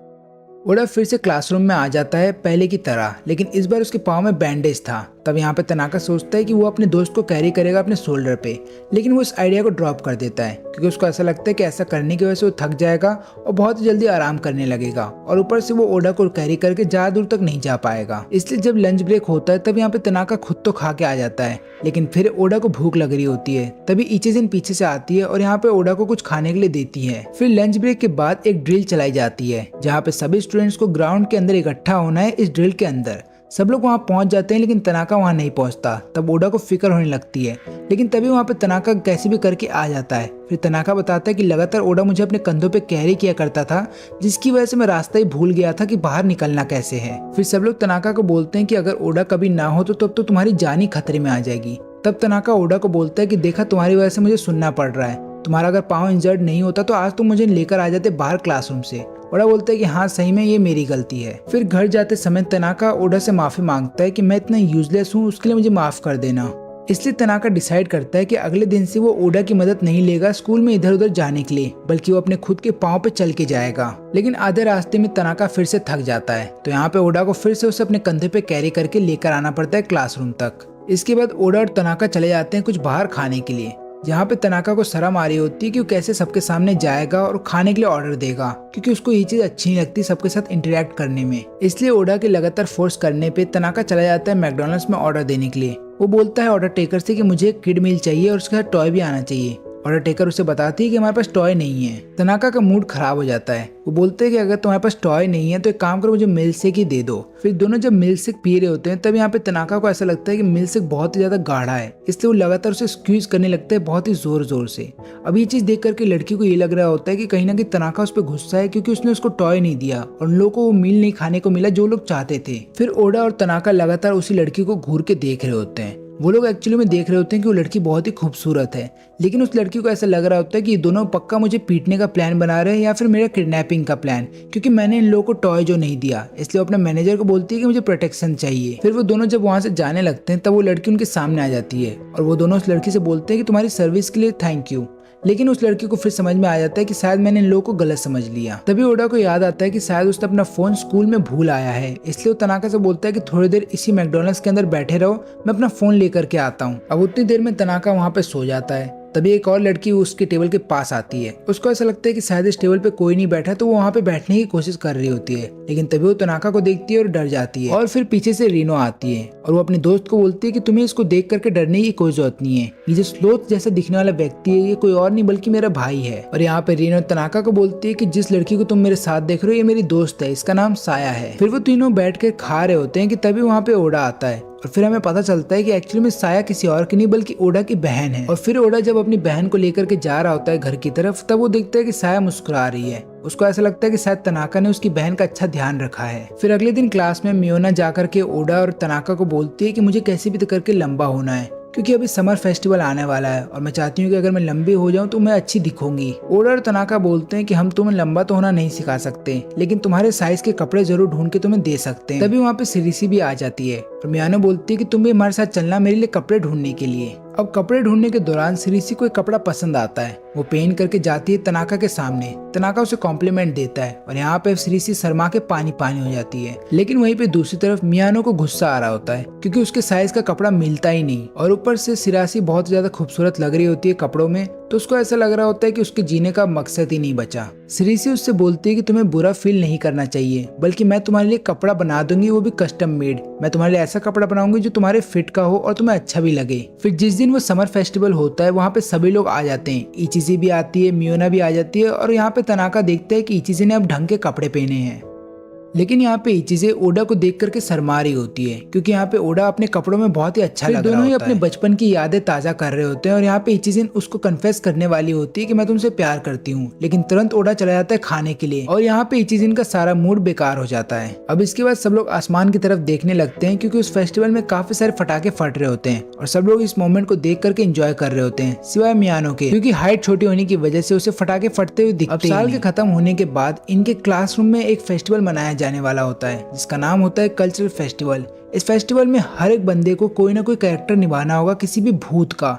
ओडा फिर से क्लासरूम में आ जाता है पहले की तरह, लेकिन इस बार उसके पाँव में बैंडेज था। तब यहाँ पे तनाका सोचता है कि वो अपने दोस्त को कैरी करेगा अपने शोल्डर पे, लेकिन वो इस आइडिया को ड्रॉप कर देता है, क्योंकि उसको ऐसा लगता है कि ऐसा करने की वजह से वो थक जाएगा और बहुत ही जल्दी आराम करने लगेगा, और ऊपर से वो ओडा को कैरी करके ज्यादा दूर तक नहीं जा पाएगा। इसलिए जब लंच ब्रेक होता है तब यहाँ पे तनाका खुद तो खा के आ जाता है, लेकिन फिर ओडा को भूख लग रही होती है। तभी इचिजेन पीछे से आती है और यहाँ पे ओडा को कुछ खाने के लिए देती है। फिर लंच ब्रेक के बाद एक ड्रिल चलाई जाती है, जहाँ पे सभी स्टूडेंट्स को ग्राउंड के अंदर इकट्ठा होना है। इस ड्रिल के अंदर सब लोग वहाँ पहुँच जाते हैं, लेकिन तनाका वहाँ नहीं पहुँचता। तब ओडा को फिक्र होने लगती है, लेकिन तभी वहाँ पे तनाका कैसे भी करके आ जाता है। फिर तनाका बताता है कि लगातार ओडा मुझे अपने कंधों पे कैरी किया करता था, जिसकी वजह से मैं रास्ता ही भूल गया था कि बाहर निकलना कैसे है। फिर सब लोग तनाका को बोलते हैं कि अगर ओडा कभी ना हो तो तब तो तुम्हारी जान ही खतरे में आ जाएगी। तब तनाका ओडा को बोलता है कि देखा तुम्हारी वजह से मुझे सुनना पड़ रहा है, तुम्हारा अगर पाँव इंजर्ड नहीं होता तो आज तुम मुझे लेकर आ जाते बाहर क्लासरूम से। ओडा बोलता है कि हाँ सही में ये मेरी गलती है। फिर घर जाते समय तनाका ओडा से माफी मांगता है कि मैं इतना यूजलेस हूँ, उसके लिए मुझे माफ कर देना। इसलिए तनाका डिसाइड करता है कि अगले दिन से वो ओडा की मदद नहीं लेगा स्कूल में इधर उधर जाने के लिए, बल्कि वो अपने खुद के पाँव पे चल के जाएगा। लेकिन आधे रास्ते में तनाका फिर से थक जाता है, तो यहाँ पे ओडा को फिर से उसे अपने कंधे पे कैरी करके लेकर आना पड़ता है क्लासरूम तक। इसके बाद ओडा और तनाका चले जाते हैं कुछ बाहर खाने के लिए, जहाँ पे तनाका को शर्म आ रही होती है कि वो कैसे सबके सामने जाएगा और खाने के लिए ऑर्डर देगा, क्योंकि उसको ये चीज अच्छी नहीं लगती सबके साथ इंटरेक्ट करने में। इसलिए ओडा के लगातार फोर्स करने पे तनाका चला जाता है मैकडॉनल्ड्स में ऑर्डर देने के लिए। वो बोलता है ऑर्डर टेकर से कि मुझे एक किड मील चाहिए और उसके साथ टॉय भी आना चाहिए। ऑर्डर टेकर उसे बताती है कि हमारे पास टॉय नहीं है। तनाका का मूड खराब हो जाता है। वो बोलते हैं कि अगर तुम्हारे पास टॉय नहीं है तो एक काम करो, मुझे मिल्क शेक ही दे दो। फिर दोनों जब मिल्क शेक पी रहे होते हैं तब यहाँ पे तनाका को ऐसा लगता है कि मिल्क शेक बहुत ही ज्यादा गाढ़ा है, इसलिए वो लगातार उसे स्क्वीज करने लगता है बहुत ही जोर जोर से। अब ये चीज देख करके लड़की को ये लग रहा होता है कि कहीं ना कहीं तनाका उस पर गुस्सा है, क्योंकि उसने उसको टॉय नहीं दिया और उन लोगों को वो मील नहीं खाने को मिला जो लोग चाहते थे। फिर ओडा और तनाका लगातार उसी लड़की को घूर के देख रहे होते हैं। वो लोग एक्चुअली में देख रहे होते हैं कि वो लड़की बहुत ही खूबसूरत है, लेकिन उस लड़की को ऐसा लग रहा होता है कि ये दोनों पक्का मुझे पीटने का प्लान बना रहे हैं या फिर मेरा किडनैपिंग का प्लान, क्योंकि मैंने इन लोगों को टॉय जो नहीं दिया। इसलिए वो अपने मैनेजर को बोलती है कि मुझे प्रोटेक्शन चाहिए। फिर वो दोनों जब वहाँ से जाने लगते हैं तब वो लड़की उनके सामने आ जाती है और वो दोनों उस लड़की से बोलते हैं कि तुम्हारी सर्विस के लिए थैंक यू। लेकिन उस लड़की को फिर समझ में आ जाता है कि शायद मैंने इन लोगों को गलत समझ लिया। तभी ओडा को याद आता है कि शायद उसने अपना फोन स्कूल में भूल आया है, इसलिए वो तनाका से बोलता है कि थोड़ी देर इसी मैकडॉनल्ड्स के अंदर बैठे रहो, मैं अपना फोन लेकर के आता हूँ। अब उतनी देर में तनाका वहाँ पे सो जाता है। तभी एक और लड़की उसके टेबल के पास आती है। उसको ऐसा लगता है कि शायद इस टेबल पे कोई नहीं बैठा, तो वो वहाँ पे बैठने की कोशिश कर रही होती है, लेकिन तभी वो तनाका को देखती है और डर जाती है। और फिर पीछे से रीनो आती है और वो अपने दोस्त को बोलती है कि तुम्हें इसको देख करके डरने की कोई जरूरत नहीं है, ये जो स्लोथ जैसा दिखने वाला व्यक्ति है ये कोई और नहीं बल्कि मेरा भाई है। और यहाँ पे रीनो तनाका को बोलती है कि जिस लड़की को तुम मेरे साथ देख रहे हो ये मेरी दोस्त है, इसका नाम साया है। फिर वो तीनों बैठ कर खा रहे होते हैं कि तभी वहाँ पे ओडा आता है और फिर हमें पता चलता है कि एक्चुअली में साया किसी और की नहीं बल्कि ओडा की बहन है। और फिर ओडा जब अपनी बहन को लेकर के जा रहा होता है घर की तरफ, तब वो देखता है कि साया मुस्कुरा रही है। उसको ऐसा लगता है कि शायद तनाका ने उसकी बहन का अच्छा ध्यान रखा है। फिर अगले दिन क्लास में मियोना जाकर के ओडा और तनाका को बोलती है कि मुझे कैसे भी करके लंबा होना है, क्योंकि अभी समर फेस्टिवल आने वाला है और मैं चाहती हूँ कि अगर मैं लंबी हो जाऊँ तो मैं अच्छी दिखूंगी। ओडा और तनाका बोलते हैं कि हम तुम्हें लंबा तो होना नहीं सिखा सकते, लेकिन तुम्हारे साइज के कपड़े जरूर ढूंढ के तुम्हें दे सकते हैं। तभी वहाँ पे सिरिसी भी आ जाती है और मियानो बोलती है कि तुम भी हमारे साथ चलना मेरे लिए कपड़े ढूंढने के लिए। अब कपड़े ढूंढने के दौरान सिरिसी को एक कपड़ा पसंद आता है, वो पहन करके जाती है तनाका के सामने। तनाका उसे कॉम्प्लीमेंट देता है और यहाँ पे सिरिसी शर्मा के पानी पानी हो जाती है। लेकिन वहीं पे दूसरी तरफ मियानो को गुस्सा आ रहा होता है क्योंकि उसके साइज का कपड़ा मिलता ही नहीं, और ऊपर से सिरासी बहुत ज्यादा खूबसूरत लग रही होती है कपड़ों में, तो उसको ऐसा लग रहा होता है कि उसके जीने का मकसद ही नहीं बचा। सिरिसी उससे बोलती है कि तुम्हें बुरा फील नहीं करना चाहिए, बल्कि मैं तुम्हारे लिए कपड़ा बना दूंगी, वो भी कस्टम मेड। मैं तुम्हारे लिए ऐसा कपड़ा बनाऊंगी जो तुम्हारे फिट का हो और तुम्हें अच्छा भी लगे। फिर जिस दिन वो समर फेस्टिवल होता है वहाँ पे सभी लोग आ जाते हैं। इचिजी भी आती है, मियोना भी आ जाती है और यहाँ पे तनाका देखता है कि इचिजी ने अब ढंग के कपड़े पहने हैं। लेकिन यहाँ पे इचिजे ओडा को देख करके शर्मा रही होती है क्योंकि यहाँ पे ओडा अपने कपड़ों में बहुत ही अच्छा लग रहा होता है। दोनों ही अपने बचपन की यादें ताजा कर रहे होते हैं और यहाँ पे इचिजिन उसको कन्फेस करने वाली होती है कि मैं तुमसे प्यार करती हूँ, लेकिन तुरंत ओडा चला जाता है खाने के लिए और यहाँ पे इचिजिन का सारा मूड बेकार हो जाता है। अब इसके बाद सब लोग आसमान की तरफ देखने लगते हैं क्योंकि उस फेस्टिवल में काफी सारे फटाके फट रहे होते हैं और सब लोग इस मोमेंट को देख करके एंजॉय कर रहे होते हैं, सिवाय मियानो के, क्योंकि हाइट छोटी होने की वजह से उसे फटाके फटते हुए दिखते हैं। साल के खत्म होने के बाद इनके क्लासरूम में एक फेस्टिवल मनाया जाने वाला होता है जिसका नाम होता है कल्चरल फेस्टिवल। इस फेस्टिवल में हर एक बंदे को कोई ना कोई कैरेक्टर निभाना होगा किसी भी भूत का।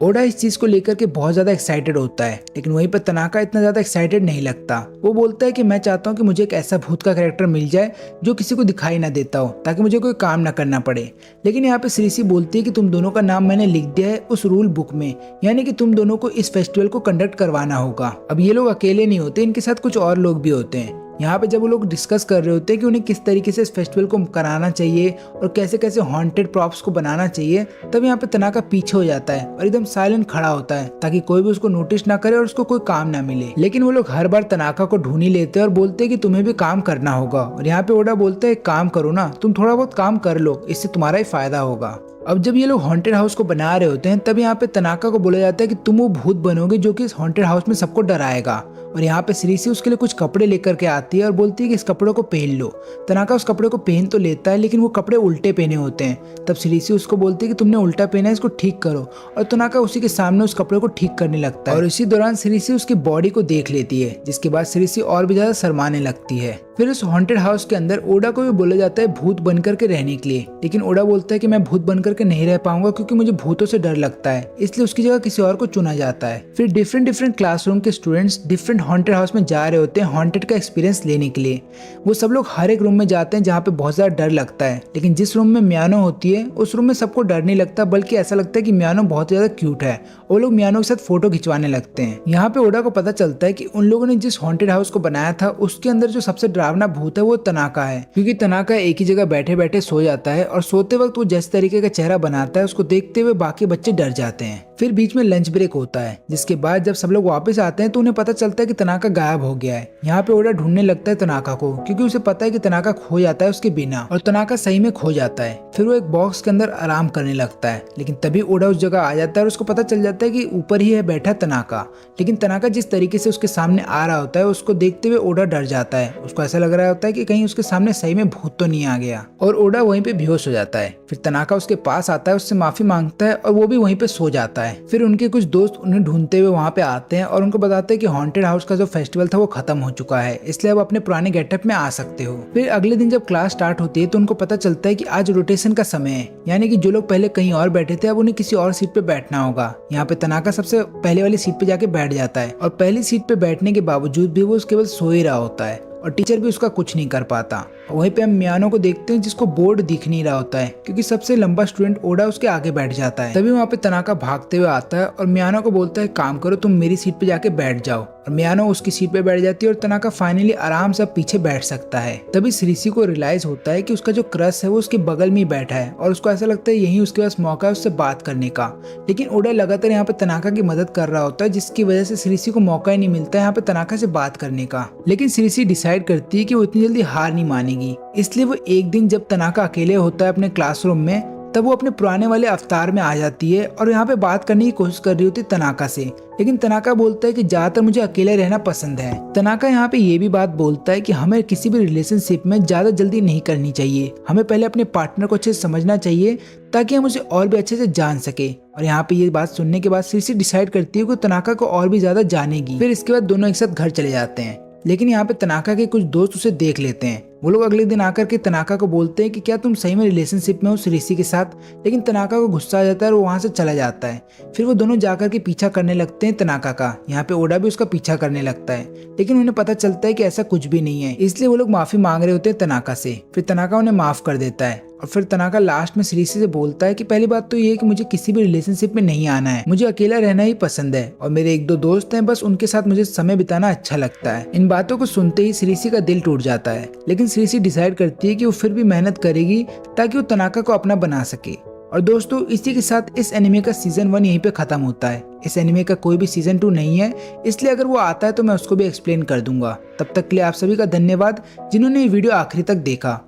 ओडा इस चीज को लेकर के बहुत ज्यादा एक्साइटेड होता है, लेकिन वहीं पर तनाका इतना ज्यादा एक्साइटेड नहीं लगता। वो बोलता है कि मैं चाहता हूँ कि मुझे एक ऐसा भूत का कैरेक्टर मिल जाए जो किसी को दिखाई ना देता हो, ताकि मुझे कोई काम ना करना पड़े। लेकिन यहाँ पे सिरिसी बोलती है कि तुम दोनों का नाम मैंने लिख दिया है उस रूल बुक में, यानी कि तुम दोनों को इस फेस्टिवल को कंडक्ट करवाना होगा। अब ये लोग अकेले नहीं होते, इनके साथ कुछ और लोग भी होते हैं। यहाँ पे जब वो लोग डिस्कस कर रहे होते हैं कि उन्हें किस तरीके से इस फेस्टिवल को कराना चाहिए और कैसे कैसे हॉन्टेड प्रॉप्स को बनाना चाहिए, तब यहाँ पे तनाका पीछे हो जाता है और एकदम साइलेंट खड़ा होता है ताकि कोई भी उसको नोटिस ना करे और उसको कोई काम ना मिले। लेकिन वो लोग हर बार तनाका को ढूंढ ही लेते हैं और बोलते हैं कि तुम्हें भी काम करना होगा। और यहाँ पे ओडा बोलता है एक काम करो ना, तुम थोड़ा बहुत काम कर लो, इससे तुम्हारा ही फायदा होगा। अब जब ये लोग हॉन्टेड हाउस को बना रहे होते हैं तब यहाँ पे तनाका को बोला जाता है कि तुम वो भूत बनोगे जो कि इस हॉन्टेड हाउस में सबको डराएगा। और यहाँ पे सिरिसी उसके लिए कुछ कपड़े लेकर के आती है और बोलती है कि इस कपड़ों को पहन लो। तनाका उस कपड़े को पहन तो लेता है, लेकिन वो कपड़े उल्टे पहने होते हैं। तब सिरिसी उसको बोलती है कि तुमने उल्टा पहना है, इसको ठीक करो। और तनाका उसी के सामने उस कपड़े को ठीक करने लगता है और इसी दौरान सिरिसी उसकी बॉडी को देख लेती है, जिसके बाद सिरिसी और भी ज्यादा शर्माने लगती है। फिर उस हॉन्टेड हाउस के अंदर ओडा को भी बोला जाता है भूत बनकर के रहने के लिए, लेकिन ओडा बोलता है कि मैं भूत बनकर के नहीं रह पाऊंगा क्योंकि मुझे भूतों से डर लगता है, इसलिए उसकी जगह किसी और को चुना जाता है। फिर डिफरेंट क्लासरूम के स्टूडेंट्स डिफरेंट हॉन्टेड हाउस में जा रहे होते हैं हॉन्टेड का एक्सपीरियंस लेने के लिए। वो सब लोग हर एक रूम में जाते हैं जहाँ पे बहुत ज्यादा डर लगता है, लेकिन जिस रूम में मियानो होती है उस रूम में सबको डर नहीं लगता, बल्कि ऐसा लगता है कि मियानो बहुत ज्यादा क्यूट है। वो लोग मियानो के साथ फोटो खिंचवाने लगते हैं। यहाँ पे ओडा को पता चलता है कि उन लोगों ने जिस हॉन्टेड हाउस को बनाया था उसके अंदर जो सबसे डरावना भूत है वो तनाका है, क्योंकि तनाका एक ही जगह बैठे बैठे सो जाता है और सोते वक्त वो जिस तरीके का चेहरा बनाता है उसको देखते हुए बाकी बच्चे डर जाते हैं। फिर बीच में लंच ब्रेक होता है, जिसके बाद जब सब लोग वापस आते हैं तो उन्हें पता चलता है कि तनाका गायब हो गया है। यहाँ पे ओडा ढूंढने लगता है तनाका को, क्योंकि उसे पता है कि तनाका खो जाता है उसके बिना, और तनाका सही में खो जाता है। फिर वो एक बॉक्स के अंदर आराम करने लगता है, लेकिन तभी ओडा उस जगह आ जाता है और उसको पता चल जाता है कि ऊपर ही है बैठा तनाका। लेकिन तनाका जिस तरीके से उसके सामने आ रहा होता है उसको देखते हुए ओडा डर जाता है। उसको ऐसा लग रहा होता है कि कहीं उसके सामने सही में भूत तो नहीं आ गया, और ओडा वहीं पे बेहोश हो जाता है। फिर तनाका उसके पास आता है, उससे माफी मांगता है और वो भी वहीं पे सो जाता है। फिर उनके कुछ दोस्त उन्हें ढूंढते हुए वहाँ पे आते हैं और उनको बताते हैं कि हॉन्टेड हाउस का जो फेस्टिवल था वो खत्म हो चुका है, इसलिए अब अपने पुराने गेटअप में आ सकते हो। फिर अगले दिन जब क्लास स्टार्ट होती है तो उनको पता चलता है कि आज रोटेशन का समय है, यानी कि जो लोग पहले कहीं और बैठे थे अब उन्हें किसी और सीट पे बैठना होगा। यहाँ पे तनाका सबसे पहले वाली सीट पे जाके बैठ जाता है, और पहली सीट पे बैठने के बावजूद भी वो केवल सो ही रहा होता है, और टीचर भी उसका कुछ नहीं कर पाता। वहीं पे हम मियानो को देखते हैं, जिसको बोर्ड दिख नहीं रहा होता है, क्योंकि सबसे लंबा स्टूडेंट ओडा उसके आगे बैठ जाता है। तभी वहाँ पे तनाका भागते हुए आता है और मियानो को बोलता है काम करो, तुम मेरी सीट पे जाके बैठ जाओ, और मियानो उसकी सीट पे बैठ जाती है और तनाका फाइनली आराम से पीछे बैठ सकता है। तभी श्रीसी को रियलाइज होता है कि उसका जो क्रश है वो उसके बगल में ही बैठा है, और उसको ऐसा लगता है यही उसके पास मौका है उससे बात करने का। लेकिन ओडा लगातार यहाँ पे तनाका की मदद कर रहा होता है, जिसकी वजह से श्रीसी को मौका ही नहीं मिलता है यहाँ पे तनाका से बात करने का। लेकिन श्रीसी डिसाइड करती है कि वो इतनी जल्दी हार नहीं मानेगी, इसलिए वो एक दिन जब तनाका अकेले होता है अपने क्लासरूम में, तब वो अपने पुराने वाले अवतार में आ जाती है और यहाँ पे बात करने की कोशिश कर रही होती है तनाका से। लेकिन तनाका बोलता है कि ज्यादातर मुझे अकेले रहना पसंद है। तनाका यहाँ पे ये भी बात बोलता है कि हमें किसी भी रिलेशनशिप में ज्यादा जल्दी नहीं करनी चाहिए, हमें पहले अपने पार्टनर को अच्छे से समझना चाहिए ताकि हम उसे और भी अच्छे से जान सके। और यहाँ पे ये बात सुनने के बाद श्रीसी डिसाइड करती है कि तनाका को और भी ज्यादा जानेगी। फिर इसके बाद दोनों एक साथ घर चले जाते हैं। लेकिन यहाँ पे तनाका के कुछ दोस्त उसे देख लेते हैं। वो लोग अगले दिन आकर के तनाका को बोलते हैं कि क्या तुम सही में रिलेशनशिप में हो श्रीसी के साथ। लेकिन तनाका को गुस्सा आ जाता है और वो वहाँ से चला जाता है। फिर वो दोनों जाकर के पीछा करने लगते हैं तनाका का। यहाँ पे ओडा भी उसका पीछा करने लगता है, लेकिन उन्हें पता चलता है कि ऐसा कुछ भी नहीं है, इसलिए वो लोग माफी मांग रहे होते हैं तनाका से। फिर तनाका उन्हें माफ कर देता है, और फिर तनाका लास्ट में श्रीसी से बोलता है कि पहली बात तो ये है कि मुझे किसी भी रिलेशनशिप में नहीं आना है, मुझे अकेला रहना ही पसंद है, और मेरे एक दो दोस्त हैं, बस उनके साथ मुझे समय बिताना अच्छा लगता है। इन बातों को सुनते ही श्रीसी का दिल टूट जाता है, लेकिन श्रीसी डिसाइड करती है कि वो फिर भी मेहनत करेगी ताकि वो तनाका को अपना बना सके। और दोस्तों इसी के साथ इस एनिमे का सीजन 1 यहीं पे खत्म होता है। इस एनिमे का कोई भी सीजन 2 नहीं है, इसलिए अगर वो आता है तो मैं उसको भी एक्सप्लेन कर दूंगा। तब तक के लिए आप सभी का धन्यवाद जिन्होंने ये वीडियो आखिरी तक देखा।